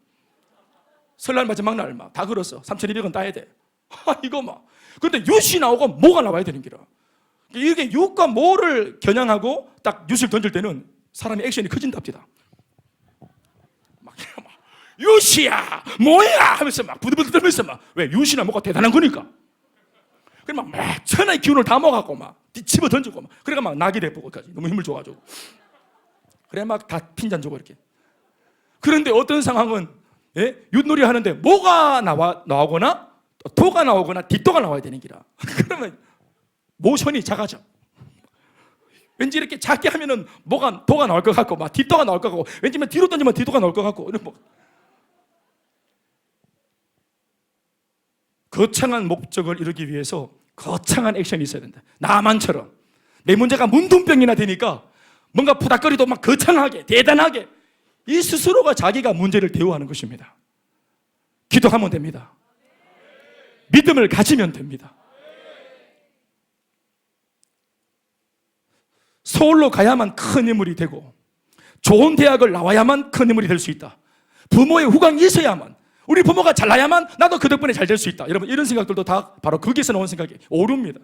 설날 마지막 날 막 다 걸었어. 3,200원 따야 돼. 이거 막 근데 유시 나오고 뭐가 나와야 되는 기라. 이게 유과 뭐를 겨냥하고 딱 유시를 던질 때는 사람의 액션이 커진답니다. 막 유시야 뭐야 하면서 막 부들부들 떨면서 막 왜 유시나 뭐가 대단한 거니까. 그래 막 천하의 기운을 다 모아갖고 막 집어 던지고 막 그래가 막 낙이 돼보고까지 너무 힘을 줘가지고 그래 막 다 핀잔 주고 이렇게. 그런데 어떤 상황은 윷놀이 하는데 뭐가 나오거나 도가 나오거나 뒷도가 나와야 되는 기라. 그러면 모션이 작아져. 왠지 이렇게 작게 하면은 도가 나올 것 같고 막 뒷도가 나올 것 같고 왠지 뒤로 던지면 뒷도가 나올 것 같고 이런 거창한 목적을 이루기 위해서 거창한 액션이 있어야 된다. 나만처럼 내 문제가 문둥병이나 되니까 뭔가 푸닥거리도 막 거창하게 대단하게 이 스스로가 자기가 문제를 대우하는 것입니다. 기도하면 됩니다. 믿음을 가지면 됩니다. 서울로 가야만 큰 인물이 되고 좋은 대학을 나와야만 큰 인물이 될 수 있다. 부모의 후광이 있어야만 우리 부모가 잘나야만 나도 그 덕분에 잘 될 수 있다. 여러분 이런 생각들도 다 바로 거기서 나온 생각이 오류입니다.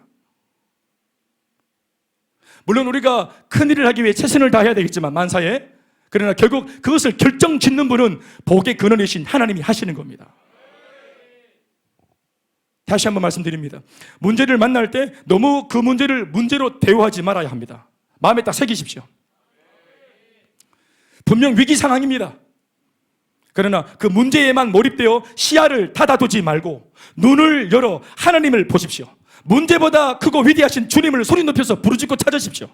물론 우리가 큰 일을 하기 위해 최선을 다해야 되겠지만 만사에 그러나 결국 그것을 결정짓는 분은 복의 근원이신 하나님이 하시는 겁니다. 다시 한번 말씀드립니다. 문제를 만날 때 너무 그 문제를 문제로 대우하지 말아야 합니다. 마음에 딱 새기십시오. 분명 위기 상황입니다. 그러나 그 문제에만 몰입되어 시야를 닫아두지 말고 눈을 열어 하나님을 보십시오. 문제보다 크고 위대하신 주님을 소리 높여서 부르짖고 찾으십시오.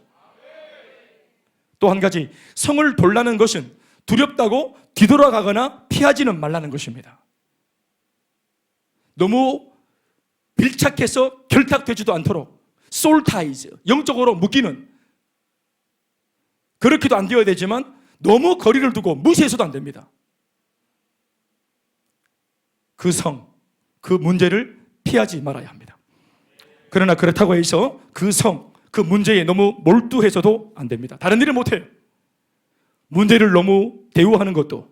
또 한 가지, 성을 돌라는 것은 두렵다고 뒤돌아가거나 피하지는 말라는 것입니다. 너무 밀착해서 결탁되지도 않도록 솔타이즈, 영적으로 묶이는, 그렇게도 안 되어야 되지만 너무 거리를 두고 무시해서도 안 됩니다. 그 성, 그 문제를 피하지 말아야 합니다. 그러나 그렇다고 해서 그 성, 그 문제에 너무 몰두해서도 안 됩니다. 다른 일을 못해요. 문제를 너무 대우하는 것도,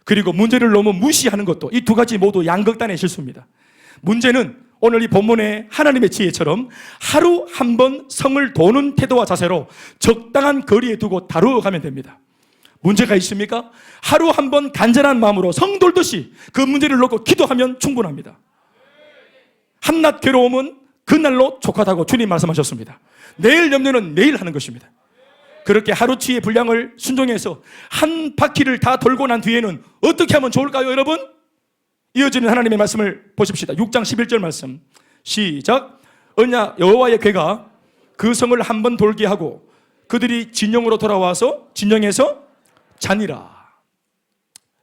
그리고 문제를 너무 무시하는 것도, 이 두 가지 모두 양극단의 실수입니다. 문제는 오늘 이 본문의 하나님의 지혜처럼 하루 한 번 성을 도는 태도와 자세로 적당한 거리에 두고 다루어가면 됩니다. 문제가 있습니까? 하루 한 번 간절한 마음으로 성 돌듯이 그 문제를 놓고 기도하면 충분합니다. 한낱 괴로움은 그날로 족하다고 주님 말씀하셨습니다. 내일 염려는 내일 하는 것입니다. 그렇게 하루치의 분량을 순종해서 한 바퀴를 다 돌고 난 뒤에는 어떻게 하면 좋을까요, 여러분? 이어지는 하나님의 말씀을 보십시다. 6장 11절 말씀 시작. 언약 여호와의 궤가 그 성을 한 번 돌게 하고 그들이 진영으로 돌아와서 진영에서 자니라.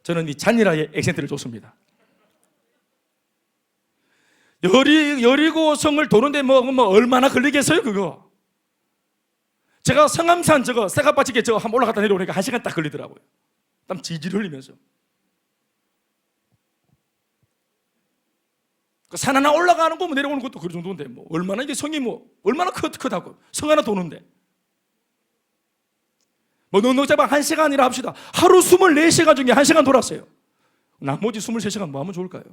저는 이 자니라의 액센트를 줬습니다. 여리고 성을 도는데 뭐 얼마나 걸리겠어요, 그거? 제가 성암산 새가 빠지게 한번 올라갔다 내려오니까 1시간 딱 걸리더라고요. 땀 지질 흘리면서. 산 하나 올라가는 거 내려오는 것도 그 정도인데 뭐 얼마나 이게 성이 얼마나 크다고 성 하나 도는데 넉넉 잡아 1시간이라 합시다. 하루 24시간 중에 1시간 돌았어요. 나머지 23시간 뭐 하면 좋을까요?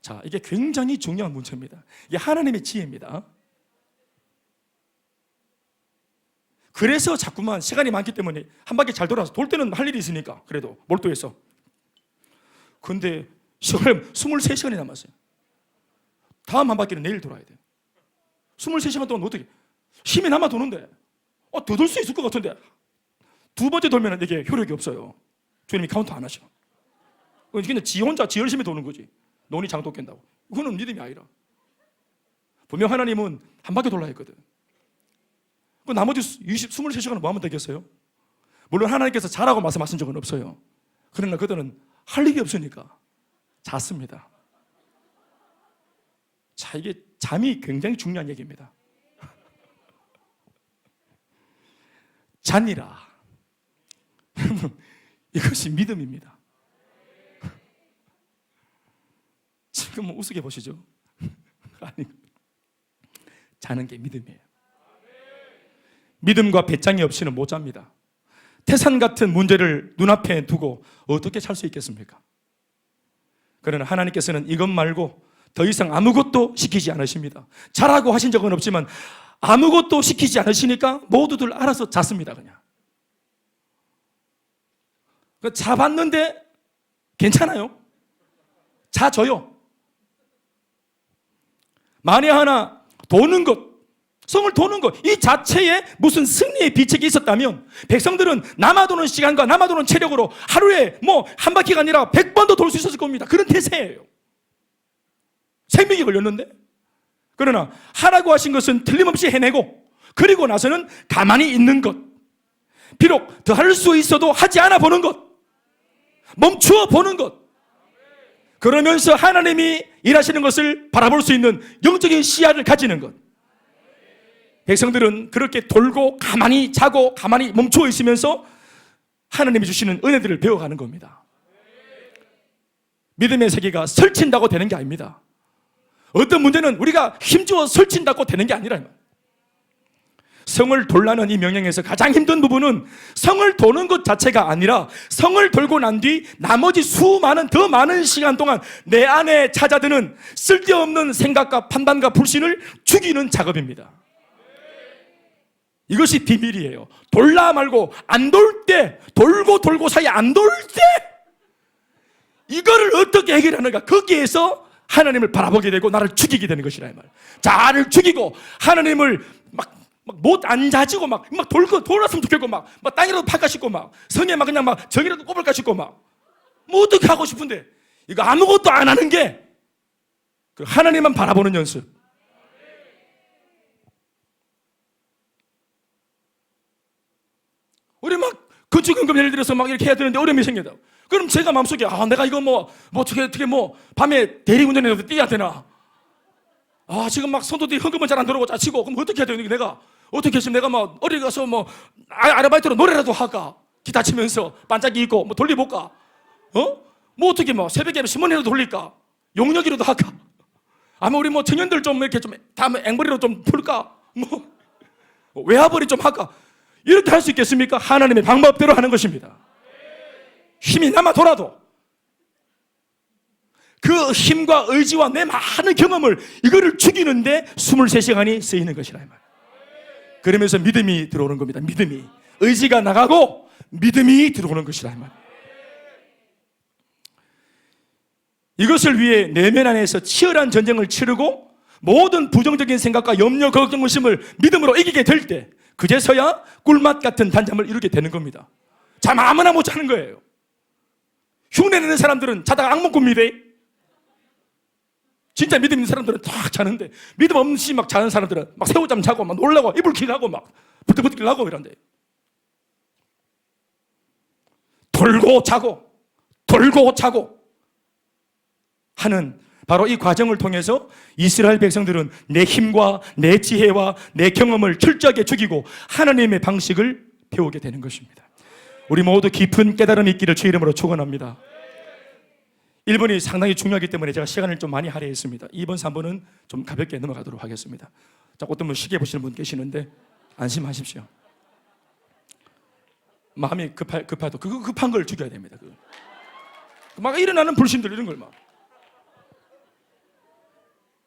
자, 이게 굉장히 중요한 문제입니다. 이게 하나님의 지혜입니다. 그래서 자꾸만 시간이 많기 때문에 한 바퀴 잘 돌아서 돌 때는 할 일이 있으니까 그래도 몰두해서. 근데 시간이 23시간이 남았어요. 다음 한 바퀴는 내일 돌아야 돼요. 23시간 동안 어떻게 힘이 남아 도는데 더 돌 수 있을 것 같은데 두 번째 돌면 이게 효력이 없어요. 주님이 카운트 안 하셔. 그냥 지 혼자 지 열심히 도는 거지. 논이 장독 깬다고. 그거는 믿음이 아니라. 분명 하나님은 한 바퀴 돌라 했거든. 그 나머지 23시간은 뭐 하면 되겠어요? 물론 하나님께서 자라고 말씀하신 적은 없어요. 그러나 그들은 할 일이 없으니까 잤습니다. 자, 이게 잠이 굉장히 중요한 얘기입니다. 자니라. 이것이 믿음입니다. 지금 우습게 보시죠? 아니, 자는 게 믿음이에요. 믿음과 배짱이 없이는 못 잡니다. 태산 같은 문제를 눈앞에 두고 어떻게 살 수 있겠습니까? 그러나 하나님께서는 이것 말고 더 이상 아무것도 시키지 않으십니다. 자라고 하신 적은 없지만 아무것도 시키지 않으시니까 모두들 알아서 잤습니다. 그냥 자봤는데 괜찮아요. 자줘요. 만에 하나 도는 것, 성을 도는 것, 이 자체에 무슨 승리의 비책이 있었다면 백성들은 남아도는 시간과 남아도는 체력으로 하루에 한 바퀴가 아니라 100번도 돌 수 있었을 겁니다. 그런 태세예요. 생명이 걸렸는데. 그러나 하라고 하신 것은 틀림없이 해내고 그리고 나서는 가만히 있는 것, 비록 더 할 수 있어도 하지 않아 보는 것, 멈추어 보는 것, 그러면서 하나님이 일하시는 것을 바라볼 수 있는 영적인 시야를 가지는 것. 백성들은 그렇게 돌고 가만히 자고 가만히 멈추어 있으면서 하나님이 주시는 은혜들을 배워가는 겁니다. 믿음의 세계가 설친다고 되는 게 아닙니다. 어떤 문제는 우리가 힘주어 설친다고 되는 게 아니라, 성을 돌라는 이 명령에서 가장 힘든 부분은 성을 도는 것 자체가 아니라 성을 돌고 난 뒤 나머지 수많은 더 많은 시간 동안 내 안에 찾아드는 쓸데없는 생각과 판단과 불신을 죽이는 작업입니다. 이것이 비밀이에요. 돌라 말고 안 돌 때, 돌고 사이 안 돌 때 이거를 어떻게 해결하는가, 거기에서 하나님을 바라보게 되고 나를 죽이게 되는 것이라 이 말. 자아를 죽이고 하나님을 막 못 앉아지고 막 돌았으면 좋겠고 막 땅이라도 팔까 싶고 막 성에 막 그냥 막 정이라도 꼽을까 싶고 막 어떻게 하고 싶은데 이거 아무것도 안 하는 게 하나님만 바라보는 연습. 우리 막 건축연금 예를 들어서 막 이렇게 해야 되는데 어려움이 생긴다. 그럼 제가 마음속에 내가 이거 어떻게 밤에 대리운전해서 뛰어야 되나? 지금 막 선도들이 헌금은 잘 안 들어오고 짜치고 그럼 어떻게 해야 되는 게 내가 어떻게 했으면 내가 막 어디 가서 아르바이트로 노래라도 할까? 기타 치면서 반짝이 입고 돌려볼까? 어떻게 새벽에 신문이라도 돌릴까? 용역이라도 할까? 아마 우리 청년들 좀 이렇게 좀 다음에 앵벌이로 좀 풀까? 외화벌이 좀 할까? 이렇게 할 수 있겠습니까? 하나님의 방법대로 하는 것입니다. 힘이 남아 돌아도 그 힘과 의지와 내 많은 경험을 이거를 죽이는데 23시간이 쓰이는 것이라 이 말. 그러면서 믿음이 들어오는 겁니다. 믿음이. 의지가 나가고 믿음이 들어오는 것이라 이 말. 이것을 위해 내면 안에서 치열한 전쟁을 치르고 모든 부정적인 생각과 염려, 걱정, 의심을 믿음으로 이기게 될 때 그제서야 꿀맛 같은 단잠을 이루게 되는 겁니다. 잠 아무나 못 자는 거예요. 흉내내는 사람들은 자다가 악몽 꿉니다. 진짜 믿음 있는 사람들은 딱 자는데 믿음 없이 막 자는 사람들은 막 새우잠 자고 막 놀라고 이불킥 하고 막 부들부들 하고 이런데 돌고 자고 하는 바로 이 과정을 통해서 이스라엘 백성들은 내 힘과 내 지혜와 내 경험을 철저하게 죽이고 하나님의 방식을 배우게 되는 것입니다. 우리 모두 깊은 깨달음이 있기를 주의 이름으로 축원합니다. 1번이 상당히 중요하기 때문에 제가 시간을 좀 많이 할애했습니다. 2번, 3번은 좀 가볍게 넘어가도록 하겠습니다. 자, 어떤 분 시계 보시는 분 계시는데 안심하십시오. 마음이 급해도 그 급한 걸 죽여야 됩니다. 막 일어나는 불신들 이런 걸 막.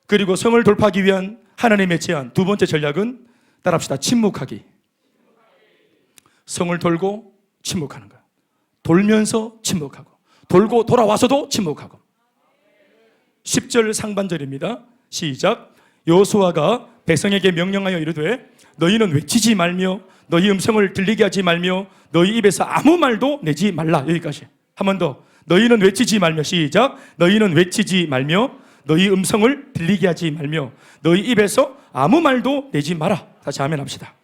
그리고 성을 돌파하기 위한 하나님의 제안 두 번째 전략은 따라합시다. 침묵하기. 성을 돌고 침묵하는 거야. 돌면서 침묵하고 돌고 돌아와서도 침묵하고. 10절 상반절입니다. 시작. 여호수아가 백성에게 명령하여 이르되 너희는 외치지 말며 너희 음성을 들리게 하지 말며 너희 입에서 아무 말도 내지 말라. 여기까지. 한 번 더. 너희는 외치지 말며. 시작. 너희는 외치지 말며 너희 음성을 들리게 하지 말며 너희 입에서 아무 말도 내지 마라. 다시 아멘 합시다.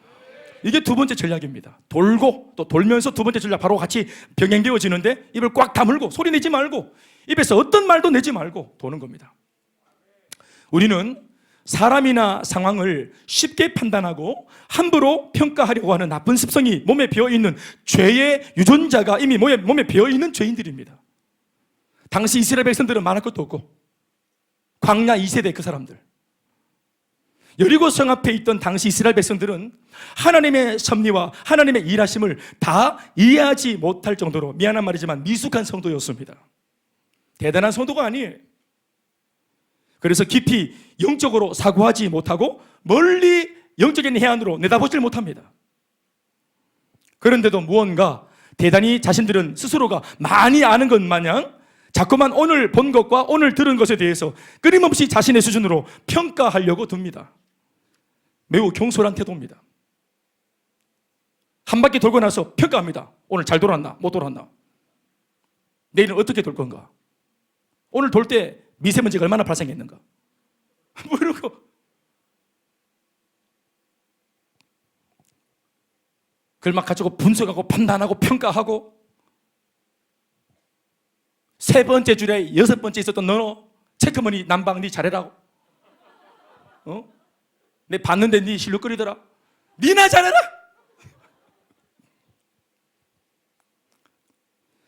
이게 두 번째 전략입니다. 돌고 또 돌면서 두 번째 전략 바로 같이 병행되어지는데 입을 꽉 다물고 소리 내지 말고 입에서 어떤 말도 내지 말고 도는 겁니다. 우리는 사람이나 상황을 쉽게 판단하고 함부로 평가하려고 하는 나쁜 습성이 몸에 배어있는 죄의 유전자가 이미 몸에 배어있는 죄인들입니다. 당시 이스라엘 백성들은 말할 것도 없고 광야 2세대 그 사람들, 여리고 성 앞에 있던 당시 이스라엘 백성들은 하나님의 섭리와 하나님의 일하심을 다 이해하지 못할 정도로 미안한 말이지만 미숙한 성도였습니다. 대단한 성도가 아니에요. 그래서 깊이 영적으로 사고하지 못하고 멀리 영적인 해안으로 내다보질 못합니다. 그런데도 무언가 대단히 자신들은 스스로가 많이 아는 것 마냥 자꾸만 오늘 본 것과 오늘 들은 것에 대해서 끊임없이 자신의 수준으로 평가하려고 듭니다. 매우 경솔한 태도입니다. 한 바퀴 돌고 나서 평가합니다. 오늘 잘 돌았나 못 돌았나, 내일은 어떻게 돌 건가, 오늘 돌 때 미세먼지가 얼마나 발생했는가 이러고 그걸 막 가지고 분석하고 판단하고 평가하고 세 번째 줄에 여섯 번째 있었던 너 체크머니 난방 니 잘해라고. 내 봤는데 니 실룩거리더라. 니나 잘해라.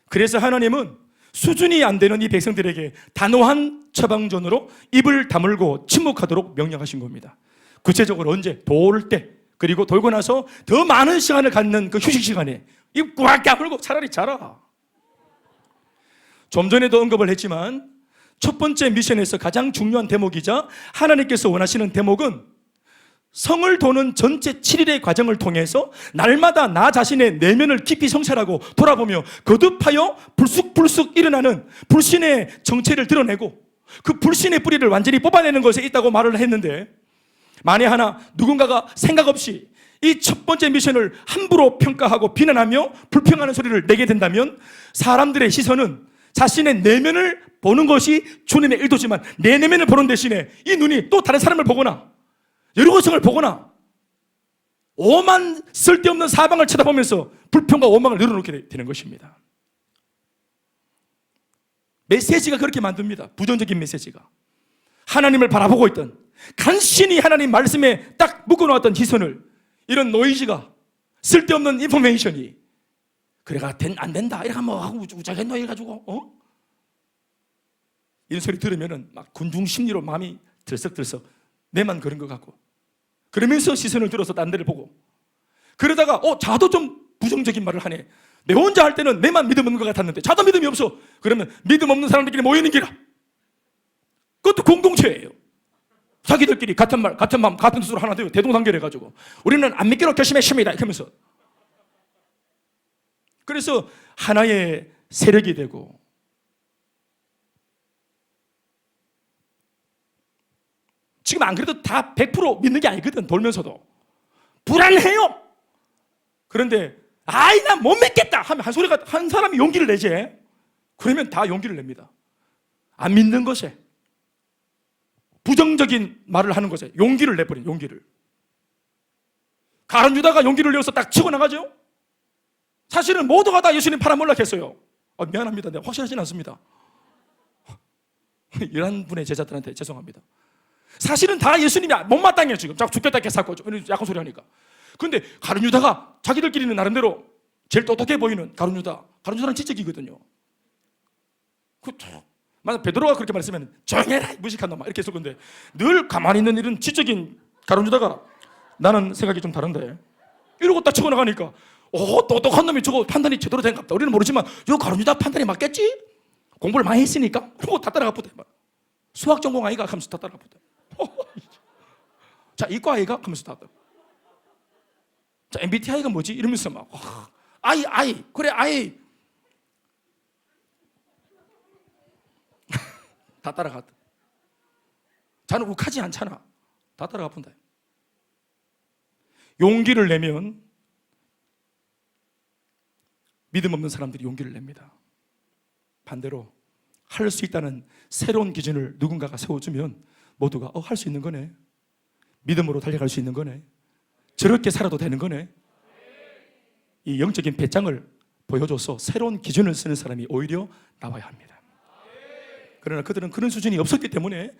그래서 하나님은 수준이 안 되는 이 백성들에게 단호한 처방전으로 입을 다물고 침묵하도록 명령하신 겁니다. 구체적으로 언제? 돌 때, 그리고 돌고 나서 더 많은 시간을 갖는 그 휴식 시간에 입 꽉 다물고 차라리 자라. 좀 전에도 언급을 했지만 첫 번째 미션에서 가장 중요한 대목이자 하나님께서 원하시는 대목은 성을 도는 전체 7일의 과정을 통해서 날마다 나 자신의 내면을 깊이 성찰하고 돌아보며 거듭하여 불쑥불쑥 일어나는 불신의 정체를 드러내고 그 불신의 뿌리를 완전히 뽑아내는 것에 있다고 말을 했는데, 만에 하나 누군가가 생각 없이 이 첫 번째 미션을 함부로 평가하고 비난하며 불평하는 소리를 내게 된다면 사람들의 시선은 자신의 내면을 보는 것이 주님의 의도지만 내 내면을 보는 대신에 이 눈이 또 다른 사람을 보거나 여리고성을 보거나 오만 쓸데없는 사방을 쳐다보면서 불평과 원망을 늘어놓게 되는 것입니다. 메시지가 그렇게 만듭니다. 부정적인 메시지가. 하나님을 바라보고 있던, 간신히 하나님 말씀에 딱 묶어놓았던 시선을 이런 노이즈가, 쓸데없는 인포메이션이, 그래가 안 된다 이렇게 뭐 하고 우자겠노 이래가지고 이런 소리 들으면은 막 군중 심리로 마음이 들썩들썩, 내만 그런 것 같고, 그러면서 시선을 들어서 딴 데를 보고, 그러다가 자도 좀 부정적인 말을 하네. 내 혼자 할 때는 내만 믿음 없는 것 같았는데 자도 믿음이 없어. 그러면 믿음 없는 사람들끼리 모이는 기라. 그것도 공동체예요. 자기들끼리 같은 말, 같은 마음, 같은 뜻으로 하나 되고 대동단결해가지고 우리는 안 믿기로 결심했습니다 이러면서, 그래서 하나의 세력이 되고, 지금 안 그래도 다 100% 믿는 게 아니거든. 돌면서도 불안해요. 그런데 나 못 믿겠다 하면 한 사람이 용기를 내지. 그러면 다 용기를 냅니다. 안 믿는 것에, 부정적인 말을 하는 것에 용기를 내버린, 용기를. 가룟 유다가 용기를 내어서 딱 치고 나가죠. 사실은 모두가 다 예수님 팔아먹으려고 미안합니다. 내가 확실하진 않습니다. 이런 분의 제자들한테 죄송합니다. 사실은 다 예수님이 못마땅해요. 지금 자꾸 죽겠다 이렇게 샀고 약간 소리 하니까. 그런데 가룟 유다가 자기들끼리는 나름대로 제일 똑똑해 보이는 가룟 유다는 지적이거든요. 만약 베드로가 그렇게 말했으면 조용해라 무식한 놈아 이렇게 했을 건데, 늘 가만히 있는 이런 지적인 가룟 유다가 나는 생각이 좀 다른데 이러고 딱 치고 나가니까 똑똑한 놈이 저거 판단이 제대로 된가 보다. 우리는 모르지만 요 가룟 유다 판단이 맞겠지? 공부를 많이 했으니까. 그러고 다 따라가 보대. 수학 전공 아이가 하면서 다 따라가 보대. 자, 이과 아이가 하면서 다 따라가. 자, MBTI가 뭐지? 이러면서 막 I 그래 I 다 따라갔다. 자는 욱하지 않잖아. 다 따라가 본다. 용기를 내면 믿음 없는 사람들이 용기를 냅니다. 반대로 할 수 있다는 새로운 기준을 누군가가 세워주면 모두가 할 수 있는 거네, 믿음으로 달려갈 수 있는 거네, 저렇게 살아도 되는 거네, 이 영적인 배짱을 보여줘서 새로운 기준을 쓰는 사람이 오히려 나와야 합니다. 그러나 그들은 그런 수준이 없었기 때문에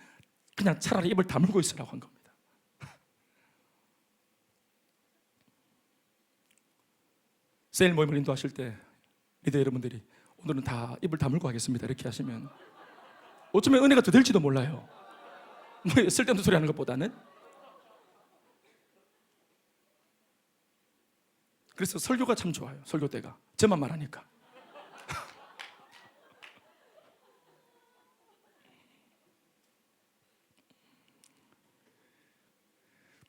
그냥 차라리 입을 다물고 있으라고 한 겁니다. 세일 모임을 인도하실 때 리더 여러분들이 오늘은 다 입을 다물고 하겠습니다 이렇게 하시면 어쩌면 은혜가 더 될지도 몰라요. 뭐 쓸데없는 소리 하는 것보다는. 그래서 설교가 참 좋아요. 설교 때가 저만 말하니까.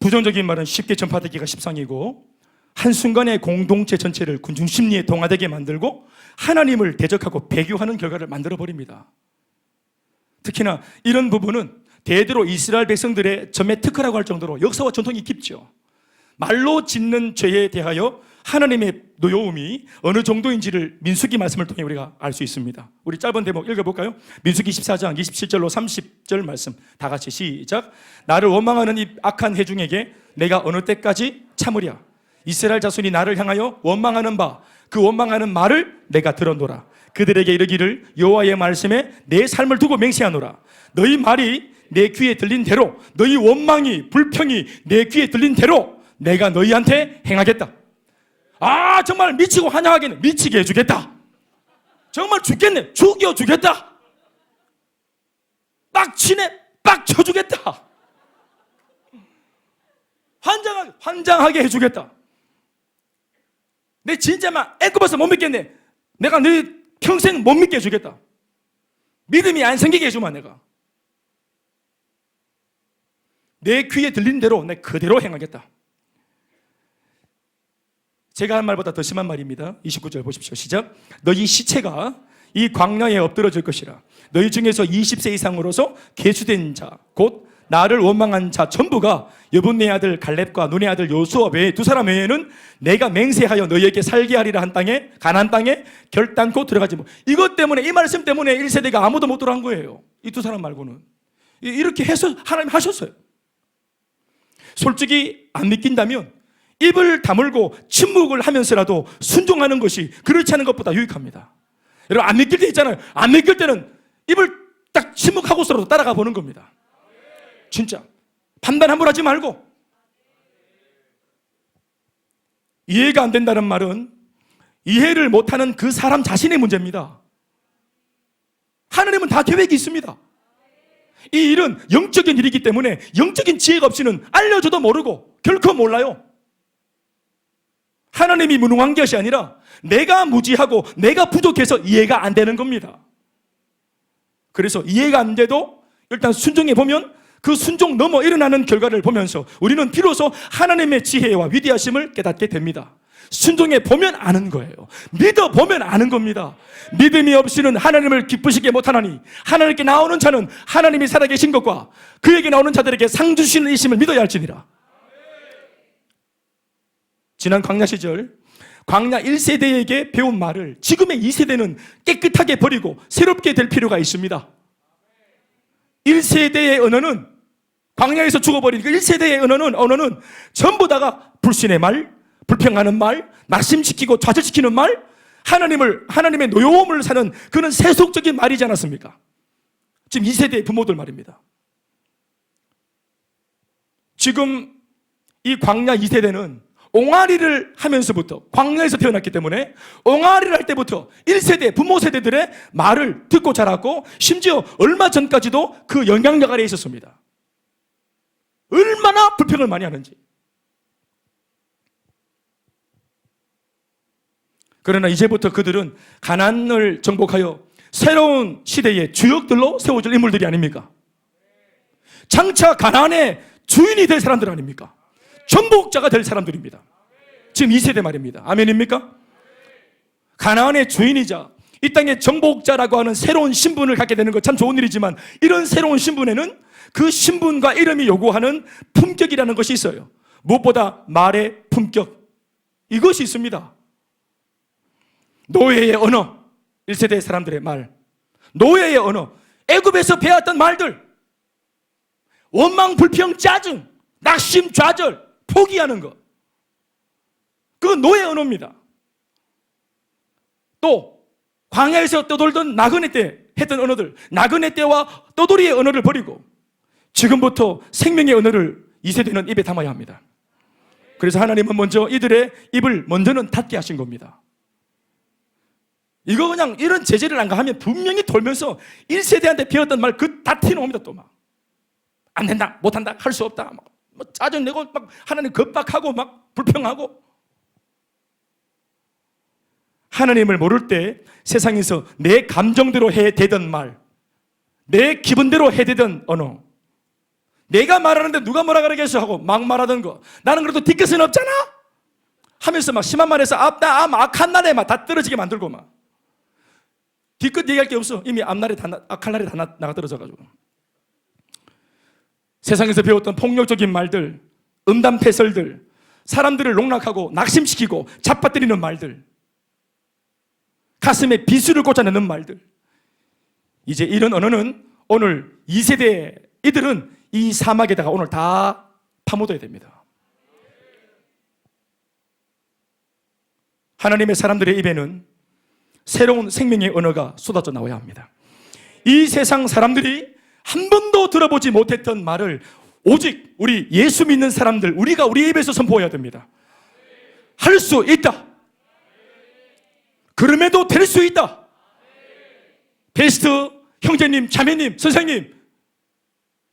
부정적인 말은 쉽게 전파되기가 십상이고, 한순간에 공동체 전체를 군중 심리에 동화되게 만들고 하나님을 대적하고 배교하는 결과를 만들어버립니다. 특히나 이런 부분은 대대로 이스라엘 백성들의 점의 특허라고 할 정도로 역사와 전통이 깊죠. 말로 짓는 죄에 대하여 하나님의 노여움이 어느 정도인지를 민수기 말씀을 통해 우리가 알 수 있습니다. 우리 짧은 대목 읽어볼까요? 민수기 14장 27절로 30절 말씀 다 같이 시작. 나를 원망하는 이 악한 회중에게 내가 어느 때까지 참으랴. 이스라엘 자손이 나를 향하여 원망하는 바 그 원망하는 말을 내가 들었노라. 그들에게 이르기를 여호와의 말씀에 내 삶을 두고 맹세하노라. 너희 말이 내 귀에 들린 대로, 너희 원망이 불평이 내 귀에 들린 대로 내가 너희한테 행하겠다. 정말 미치고 환영하겠네. 미치게 해주겠다. 정말 죽겠네. 죽여주겠다. 빡치네. 빡쳐주겠다. 환장하게 해주겠다. 내 진짜 막 애꺼봐서 못 믿겠네. 내가 너희 평생 못 믿게 해주겠다. 믿음이 안 생기게 해주마. 내가 내 귀에 들린 대로 내 그대로 행하겠다. 제가 한 말보다 더 심한 말입니다. 29절 보십시오. 시작. 너희 시체가 이 광야에 엎드러질 것이라. 너희 중에서 20세 이상으로서 계수된 자, 곧 나를 원망한 자 전부가 여분네 아들 갈렙과 눈의 아들 요수아 외에 두 사람 외에는 내가 맹세하여 너희에게 살게 하리라 한 땅에, 가나안 땅에 결단코 들어가지 못. 이것 때문에, 이 말씀 때문에 1세대가 아무도 못 들어간 거예요. 이 두 사람 말고는. 이렇게 해서 하나님 하셨어요. 솔직히 안 믿긴다면 입을 다물고 침묵을 하면서라도 순종하는 것이 그렇지 않은 것보다 유익합니다. 여러분, 안 믿길 때 있잖아요. 안 믿길 때는 입을 딱 침묵하고서라도 따라가 보는 겁니다. 진짜 판단 함부로 하지 말고. 이해가 안 된다는 말은 이해를 못하는 그 사람 자신의 문제입니다. 하나님은 다 계획이 있습니다. 이 일은 영적인 일이기 때문에 영적인 지혜가 없이는 알려줘도 모르고 결코 몰라요. 하나님이 무능한 것이 아니라 내가 무지하고 내가 부족해서 이해가 안 되는 겁니다. 그래서 이해가 안 돼도 일단 순종해 보면 그 순종 넘어 일어나는 결과를 보면서 우리는 비로소 하나님의 지혜와 위대하심을 깨닫게 됩니다. 순종해 보면 아는 거예요. 믿어 보면 아는 겁니다. 믿음이 없이는 하나님을 기쁘시게 못하나니 하나님께 나오는 자는 하나님이 살아계신 것과 그에게 나오는 자들에게 상 주시는 이심을 믿어야 할지니라. 지난 광야 시절 광야 1세대에게 배운 말을 지금의 2세대는 깨끗하게 버리고 새롭게 될 필요가 있습니다. 1세대의 언어는 광야에서 죽어버린 그 1세대의 언어는 전부 다가 불신의 말, 불평하는 말, 낙심시키고 좌절시키는 말, 하나님의 노여움을 사는 그런 세속적인 말이지 않았습니까? 지금 2세대의 부모들 말입니다. 지금 이 광야 2세대는 옹알이를 하면서부터 광야에서 태어났기 때문에 옹알이를 할 때부터 1세대 부모 세대들의 말을 듣고 자랐고 심지어 얼마 전까지도 그 영향력 아래에 있었습니다. 얼마나 불평을 많이 하는지. 그러나 이제부터 그들은 가나안을 정복하여 새로운 시대의 주역들로 세워질 인물들이 아닙니까? 장차 가나안의 주인이 될 사람들 아닙니까? 정복자가 될 사람들입니다. 지금 2세대 말입니다. 아멘입니까? 가나안의 주인이자 이 땅의 정복자라고 하는 새로운 신분을 갖게 되는 것 참 좋은 일이지만 이런 새로운 신분에는 그 신분과 이름이 요구하는 품격이라는 것이 있어요. 무엇보다 말의 품격, 이것이 있습니다. 노예의 언어, 1세대 사람들의 말, 노예의 언어, 애굽에서 배웠던 말들, 원망, 불평, 짜증, 낙심, 좌절, 포기하는 것, 그건 노예 언어입니다. 또 광야에서 떠돌던 나그네 때 했던 언어들, 나그네 때와 떠돌이의 언어를 버리고 지금부터 생명의 언어를 2세대는 입에 담아야 합니다. 그래서 하나님은 먼저 이들의 입을 먼저는 닫게 하신 겁니다. 이거 그냥 이런 제재를 안 가하면 분명히 돌면서 1세대한테 배웠던 말 그 다 튀어나옵니다. 또 막 안 된다, 못한다, 할 수 없다, 막 짜증내고 막 하나님 겁박하고 막 불평하고. 하나님을 모를 때 세상에서 내 감정대로 해대던 말, 내 기분대로 해대던 언어, 내가 말하는데 누가 뭐라 그러겠어 하고 막 말하던 거, 나는 그래도 뒤끝은 없잖아 하면서 막 심한 말해서 악한 날에 막 다 떨어지게 만들고 막 뒤끝 얘기할 게 없어. 이미 앞날에 악한 날에 다 나가 떨어져가지고. 세상에서 배웠던 폭력적인 말들, 음담패설들, 사람들을 농락하고 낙심시키고 잡아뜨리는 말들, 가슴에 비수를 꽂아내는 말들, 이제 이런 언어는 오늘 2세대 이들은 이 사막에다가 오늘 다 파묻어야 됩니다. 하나님의 사람들의 입에는 새로운 생명의 언어가 쏟아져 나와야 합니다. 이 세상 사람들이 한 번도 들어보지 못했던 말을 오직 우리 예수 믿는 사람들, 우리가 우리 입에서 선포해야 됩니다. 할 수 있다. 그럼에도 될 수 있다. 베스트 형제님, 자매님, 선생님,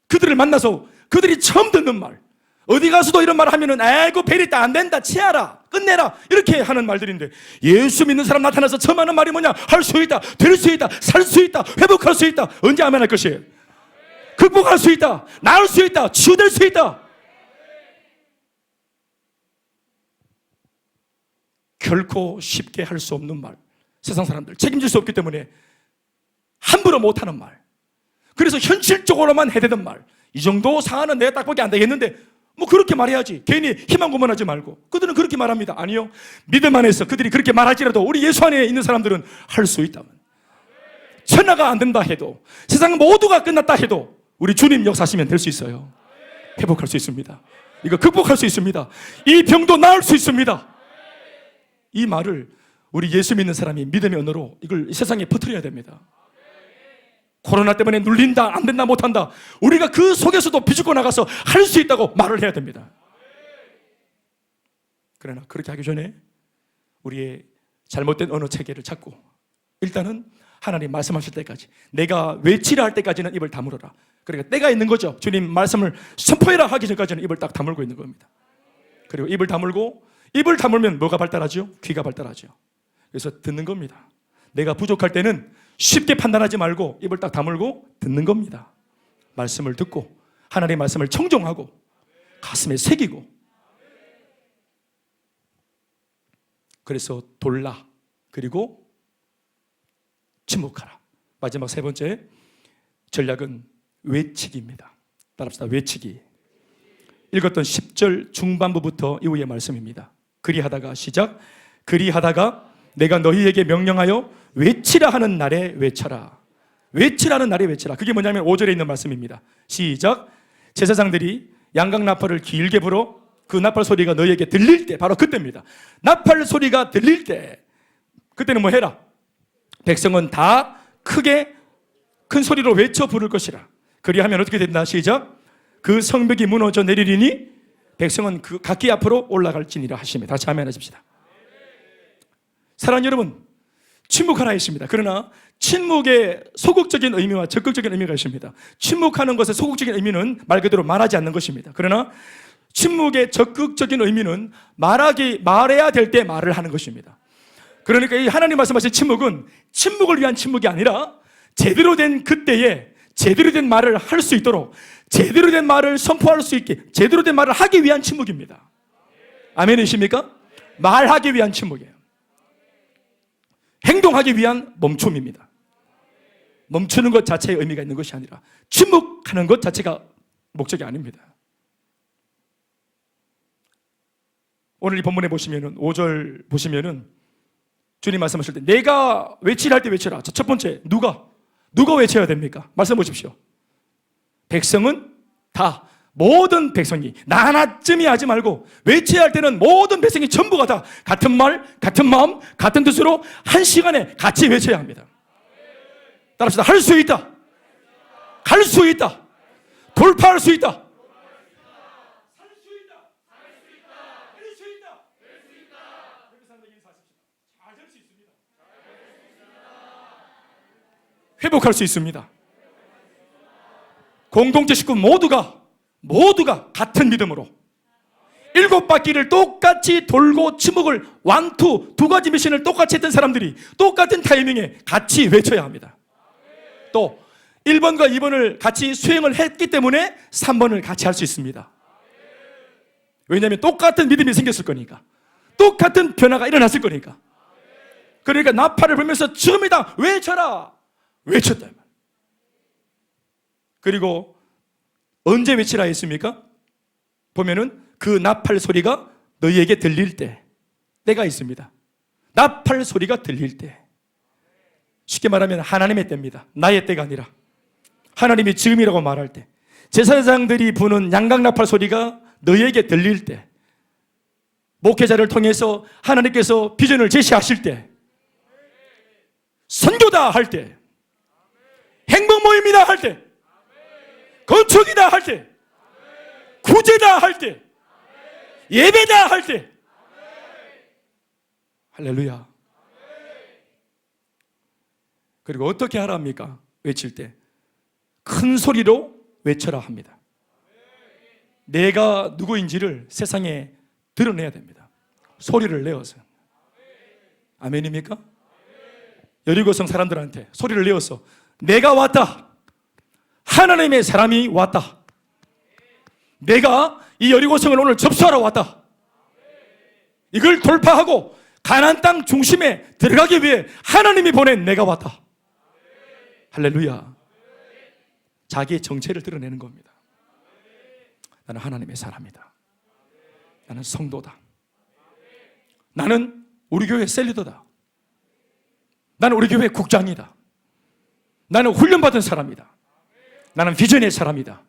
그들을 만나서 그들이 처음 듣는 말, 어디 가서도 이런 말 하면은 아이고 베리다, 안 된다, 치아라, 끝내라, 이렇게 하는 말들인데 예수 믿는 사람 나타나서 처음 하는 말이 뭐냐? 할 수 있다, 될 수 있다, 살 수 있다, 회복할 수 있다. 언제 아멘 할 것이에요? 극복할 수 있다, 나을 수 있다, 치유될 수 있다. 결코 쉽게 할 수 없는 말, 세상 사람들 책임질 수 없기 때문에 함부로 못하는 말, 그래서 현실적으로만 해대던 말, 이 정도 사안은 내가 딱 보기 안 되겠는데 뭐 그렇게 말해야지, 괜히 희망 고문하지 말고. 그들은 그렇게 말합니다. 아니요, 믿음 안에서 그들이 그렇게 말할지라도 우리 예수 안에 있는 사람들은 할 수 있다면, 천하가 안 된다 해도, 세상 모두가 끝났다 해도 우리 주님 역사하시면 될 수 있어요. 회복할 수 있습니다. 이거 극복할 수 있습니다. 이 병도 나을 수 있습니다. 이 말을 우리 예수 믿는 사람이 믿음의 언어로 이걸 세상에 퍼뜨려야 됩니다. 코로나 때문에 눌린다, 안 된다, 못한다. 우리가 그 속에서도 비집고 나가서 할 수 있다고 말을 해야 됩니다. 그러나 그렇게 하기 전에 우리의 잘못된 언어 체계를 찾고 일단은 하나님 말씀하실 때까지, 내가 외치라 할 때까지는 입을 다물어라. 그러니까 때가 있는 거죠. 주님 말씀을 선포해라 하기 전까지는 입을 딱 다물고 있는 겁니다. 그리고 입을 다물면 뭐가 발달하죠? 귀가 발달하죠. 그래서 듣는 겁니다. 내가 부족할 때는 쉽게 판단하지 말고 입을 딱 다물고 듣는 겁니다. 말씀을 듣고 하나님의 말씀을 청종하고 가슴에 새기고, 그래서 돌라, 그리고 침묵하라. 마지막 세 번째 전략은 외치기입니다. 따라합시다. 외치기. 읽었던 10절 중반부부터 이후의 말씀입니다. 그리하다가 시작. 그리하다가 내가 너희에게 명령하여 외치라 하는 날에 외쳐라. 외치라는 날에 외치라. 그게 뭐냐면 5절에 있는 말씀입니다. 시작. 제사장들이 양각 나팔을 길게 불어 그 나팔 소리가 너희에게 들릴 때, 바로 그때입니다. 나팔 소리가 들릴 때, 그때는 뭐 해라? 백성은 다 크게 큰 소리로 외쳐 부를 것이라. 그리하면 어떻게 된다? 시작. 그 성벽이 무너져 내리리니 백성은 그 각기 앞으로 올라갈지니라 하시며, 다시 아멘 하십시다. 사랑하는 여러분, 침묵하라 했습니다. 그러나 침묵의 소극적인 의미와 적극적인 의미가 있습니다. 침묵하는 것의 소극적인 의미는 말 그대로 말하지 않는 것입니다. 그러나 침묵의 적극적인 의미는 말해야 될 때 말을 하는 것입니다. 그러니까 이 하나님 말씀하신 침묵은 침묵을 위한 침묵이 아니라 제대로 된 그때에 제대로 된 말을 할 수 있도록, 제대로 된 말을 선포할 수 있게, 제대로 된 말을 하기 위한 침묵입니다. 아멘이십니까? 말하기 위한 침묵이에요. 행동하기 위한 멈춤입니다. 멈추는 것 자체에 의미가 있는 것이 아니라 침묵하는 것 자체가 목적이 아닙니다. 오늘 이 본문에 보시면은 5절 보시면은 주님 말씀하실 때 내가 외치라 할 때 외쳐라. 자, 첫 번째 누가 외쳐야 됩니까? 말씀 보십시오. 백성은 다, 모든 백성이 나 하나쯤이 하지 말고 외쳐야 할 때는 모든 백성이 전부가 다 같은 말, 같은 마음, 같은 뜻으로 한 시간에 같이 외쳐야 합니다. 따라합시다. 할 수 있다. 갈 수 있다. 돌파할 수 있다. 회복할 수 있습니다. 공동체 식구 모두가 같은 믿음으로 7바퀴를 똑같이 돌고 침묵을 완투, 두 가지 미션을 똑같이 했던 사람들이 똑같은 타이밍에 같이 외쳐야 합니다. 또 1번과 2번을 같이 수행을 했기 때문에 3번을 같이 할 수 있습니다. 왜냐하면 똑같은 믿음이 생겼을 거니까, 똑같은 변화가 일어났을 거니까. 그러니까 나팔을 불면서 지금이다 외쳐라, 외쳤다. 그리고 언제 외치라 했습니까? 보면은 그 나팔 소리가 너희에게 들릴 때가 있습니다. 나팔 소리가 들릴 때, 쉽게 말하면 하나님의 때입니다. 나의 때가 아니라 하나님이 지금이라고 말할 때, 제사장들이 부는 양각 나팔 소리가 너희에게 들릴 때, 목회자를 통해서 하나님께서 비전을 제시하실 때, 선교다 할 때, 행복 모임이다 할 때, 건축이다 할 때, 구제다 할 때, 예배다 할 때, 할렐루야. 그리고 어떻게 하라 합니까? 외칠 때 큰 소리로 외쳐라 합니다. 내가 누구인지를 세상에 드러내야 됩니다. 소리를 내어서. 아멘입니까? 여리고성 사람들한테 소리를 내어서 내가 왔다, 하나님의 사람이 왔다, 내가 이 여리고성을 오늘 접수하러 왔다, 이걸 돌파하고 가나안 땅 중심에 들어가기 위해 하나님이 보낸 내가 왔다. 할렐루야. 자기의 정체를 드러내는 겁니다. 나는 하나님의 사람이다. 나는 성도다. 나는 우리 교회 셀리더다. 나는 우리 교회 국장이다. 나는 훈련받은 사람이다. 나는 비전의 사람이다.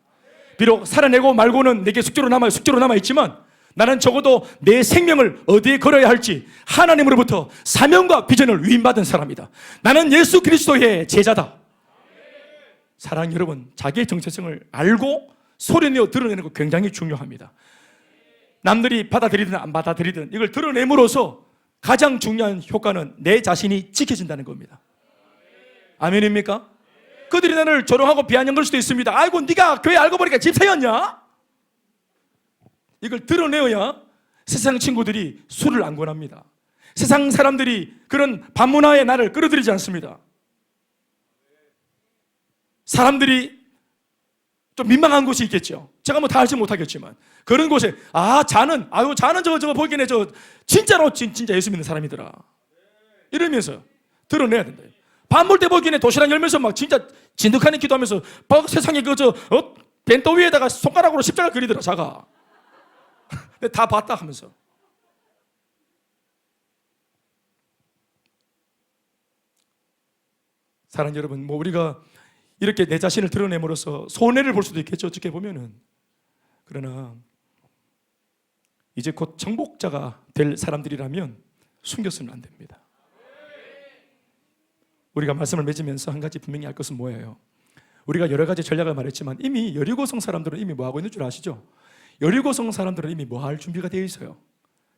비록 살아내고 말고는 내게 숙제로 남아있지만 나는 적어도 내 생명을 어디에 걸어야 할지 하나님으로부터 사명과 비전을 위임받은 사람이다. 나는 예수 그리스도의 제자다. 사랑하는 여러분, 자기의 정체성을 알고 소리내어 드러내는 거 굉장히 중요합니다. 남들이 받아들이든 안 받아들이든 이걸 드러냄으로써 가장 중요한 효과는 내 자신이 지켜진다는 겁니다. 아멘입니까? 그들이 나를 조롱하고 비아냥 걸 수도 있습니다. 아이고 네가 교회 알고 보니까 집사였냐? 이걸 드러내어야 세상 친구들이 술을 안 권합니다. 세상 사람들이 그런 반문화에 나를 끌어들이지 않습니다. 사람들이 좀 민망한 곳이 있겠죠. 제가 뭐 다 알지 못하겠지만 그런 곳에 자는 저거 보기에는 진짜로 진짜 예수 믿는 사람이더라 이러면서 드러내야 된다. 밥 먹을 때 보기에는 도시락 열면서 막 진짜 진득하니 기도하면서 세상에 벤또 위에다가 손가락으로 십자가 그리더라 자가. 근데 다 봤다 하면서. 사랑하는 여러분, 우리가 이렇게 내 자신을 드러냄으로써 손해를 볼 수도 있겠죠, 어떻게 보면은. 그러나 이제 곧 정복자가 될 사람들이라면 숨겨서는 안 됩니다. 우리가 말씀을 맺으면서 한 가지 분명히 알 것은 뭐예요? 우리가 여러 가지 전략을 말했지만 이미 여리고성 사람들은 이미 뭐 하고 있는 줄 아시죠? 여리고성 사람들은 이미 뭐 할 준비가 되어 있어요.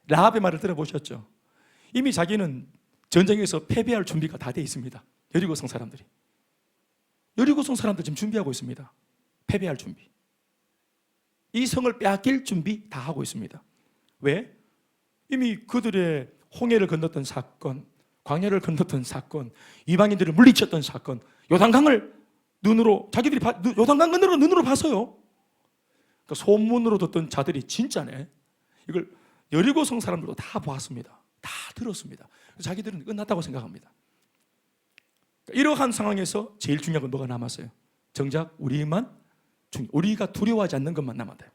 라합의 말을 들어보셨죠? 이미 자기는 전쟁에서 패배할 준비가 다 되어 있습니다. 여리고성 사람들이. 여리고성 사람들 지금 준비하고 있습니다. 패배할 준비. 이 성을 빼앗길 준비 다 하고 있습니다. 왜? 이미 그들의 홍해를 건넜던 사건, 광야를 건넜던 사건, 이방인들을 물리쳤던 사건, 요단강을 자기들이 요단강 눈으로 봤어요. 그러니까 소문으로 듣던 자들이 진짜네. 이걸 여리고성 사람들도 다 보았습니다. 다 들었습니다. 자기들은 끝났다고 생각합니다. 이러한 상황에서 제일 중요한 건 뭐가 남았어요? 정작 우리가 두려워하지 않는 것만 남았대요.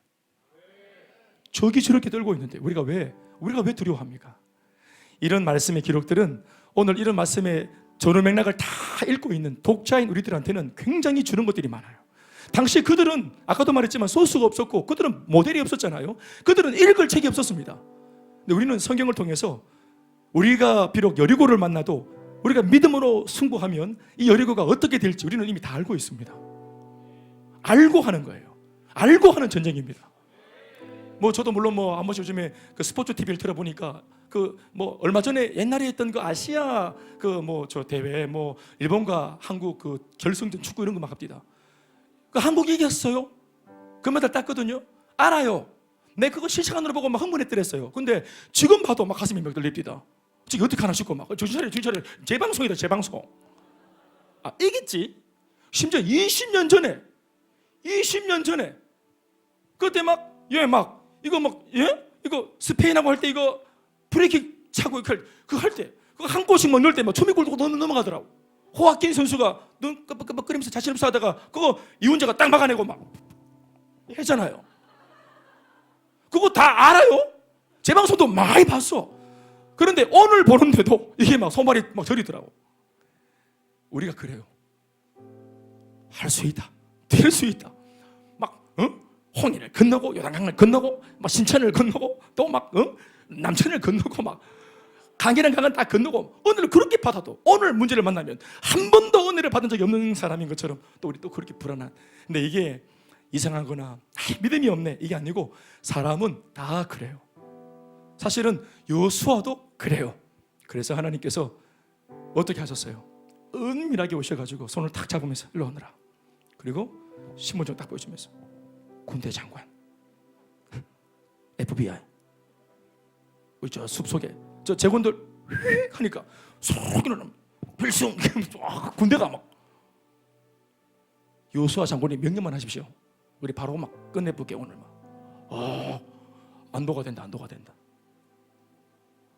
저기 저렇게 떨고 있는데 우리가 왜 두려워합니까? 이런 말씀의 기록들은 오늘 이런 말씀의 전후 맥락을 다 읽고 있는 독자인 우리들한테는 굉장히 주는 것들이 많아요. 당시 그들은 아까도 말했지만 소스가 없었고 그들은 모델이 없었잖아요. 그들은 읽을 책이 없었습니다. 근데 우리는 성경을 통해서 우리가 비록 여리고를 만나도 우리가 믿음으로 승부하면 이 여리고가 어떻게 될지 우리는 이미 다 알고 있습니다. 알고 하는 거예요. 알고 하는 전쟁입니다. 저도 물론 한 번씩 요즘에 그 스포츠 TV를 들어보니까 얼마 전에 옛날에 했던 그 아시아 대회 일본과 한국 결승전 축구 이런 거 막 합니다. 한국이 이겼어요. 금메달 땄거든요. 알아요. 내 그거 실시간으로 보고 막 흥분했더랬어요. 근데 지금 봐도 막 가슴이 막 떨립니다. 지금 어떻게 하나 싶고 막 정신 차려 재방송이다 재방송. 이겼지. 심지어 20년 전에 그때 이거 스페인하고 할 때 이거 프리킥 차고 그거 할 때 그거 한 골씩 넣을 때 막 초미골 두고 넘어가더라고. 호아킨 선수가 눈 깜빡깜빡거리면서 자신 없어 하다가 그거 이훈재가 딱 막아내고 막 했잖아요. 그거 다 알아요. 재방송도 많이 봤어. 그런데 오늘 보는데도 이게 막 손발이 막 저리더라고. 우리가 그래요. 할 수 있다. 될 수 있다. 홍해를 건너고 요단강을 건너고 막 신천을 건너고 또 남천을 건너고 막 강이랑 강을 다 건너고 은혜를 그렇게 받아도 오늘 문제를 만나면 한 번도 은혜를 받은 적이 없는 사람인 것처럼 또 우리 또 그렇게 불안한. 근데 이게 이상하거나 믿음이 없네 이게 아니고 사람은 다 그래요. 사실은 여수아도 그래요. 그래서 하나님께서 어떻게 하셨어요? 은밀하게 오셔가지고 손을 탁 잡으면서 일로 오너라. 그리고 신분증 딱 보여주면서 군대 장관, FBI, 우리 저 숲속에 저 제군들 휙 하니까 속이는 필승 군대가 막 여수아 장군이 명령만 하십시오. 우리 바로 막 끝내볼게 오늘 막 안도가 된다.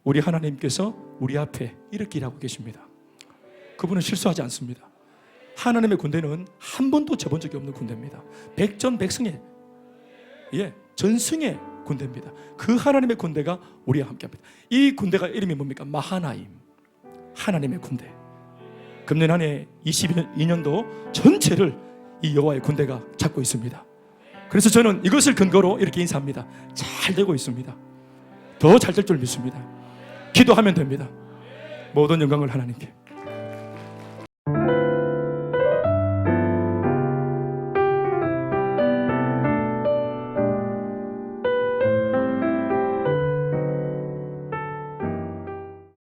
우리 하나님께서 우리 앞에 이렇게 일하고 계십니다. 그분은 실수하지 않습니다. 하나님의 군대는 한 번도 재본 적이 없는 군대입니다. 백전백승의 전승의 군대입니다. 그 하나님의 군대가 우리와 함께합니다. 이 군대가 이름이 뭡니까? 마하나임, 하나님의 군대. 금년 한 해 22년도 전체를 이 여호와의 군대가 잡고 있습니다. 그래서 저는 이것을 근거로 이렇게 인사합니다. 잘 되고 있습니다. 더 잘 될 줄 믿습니다. 기도하면 됩니다. 모든 영광을 하나님께.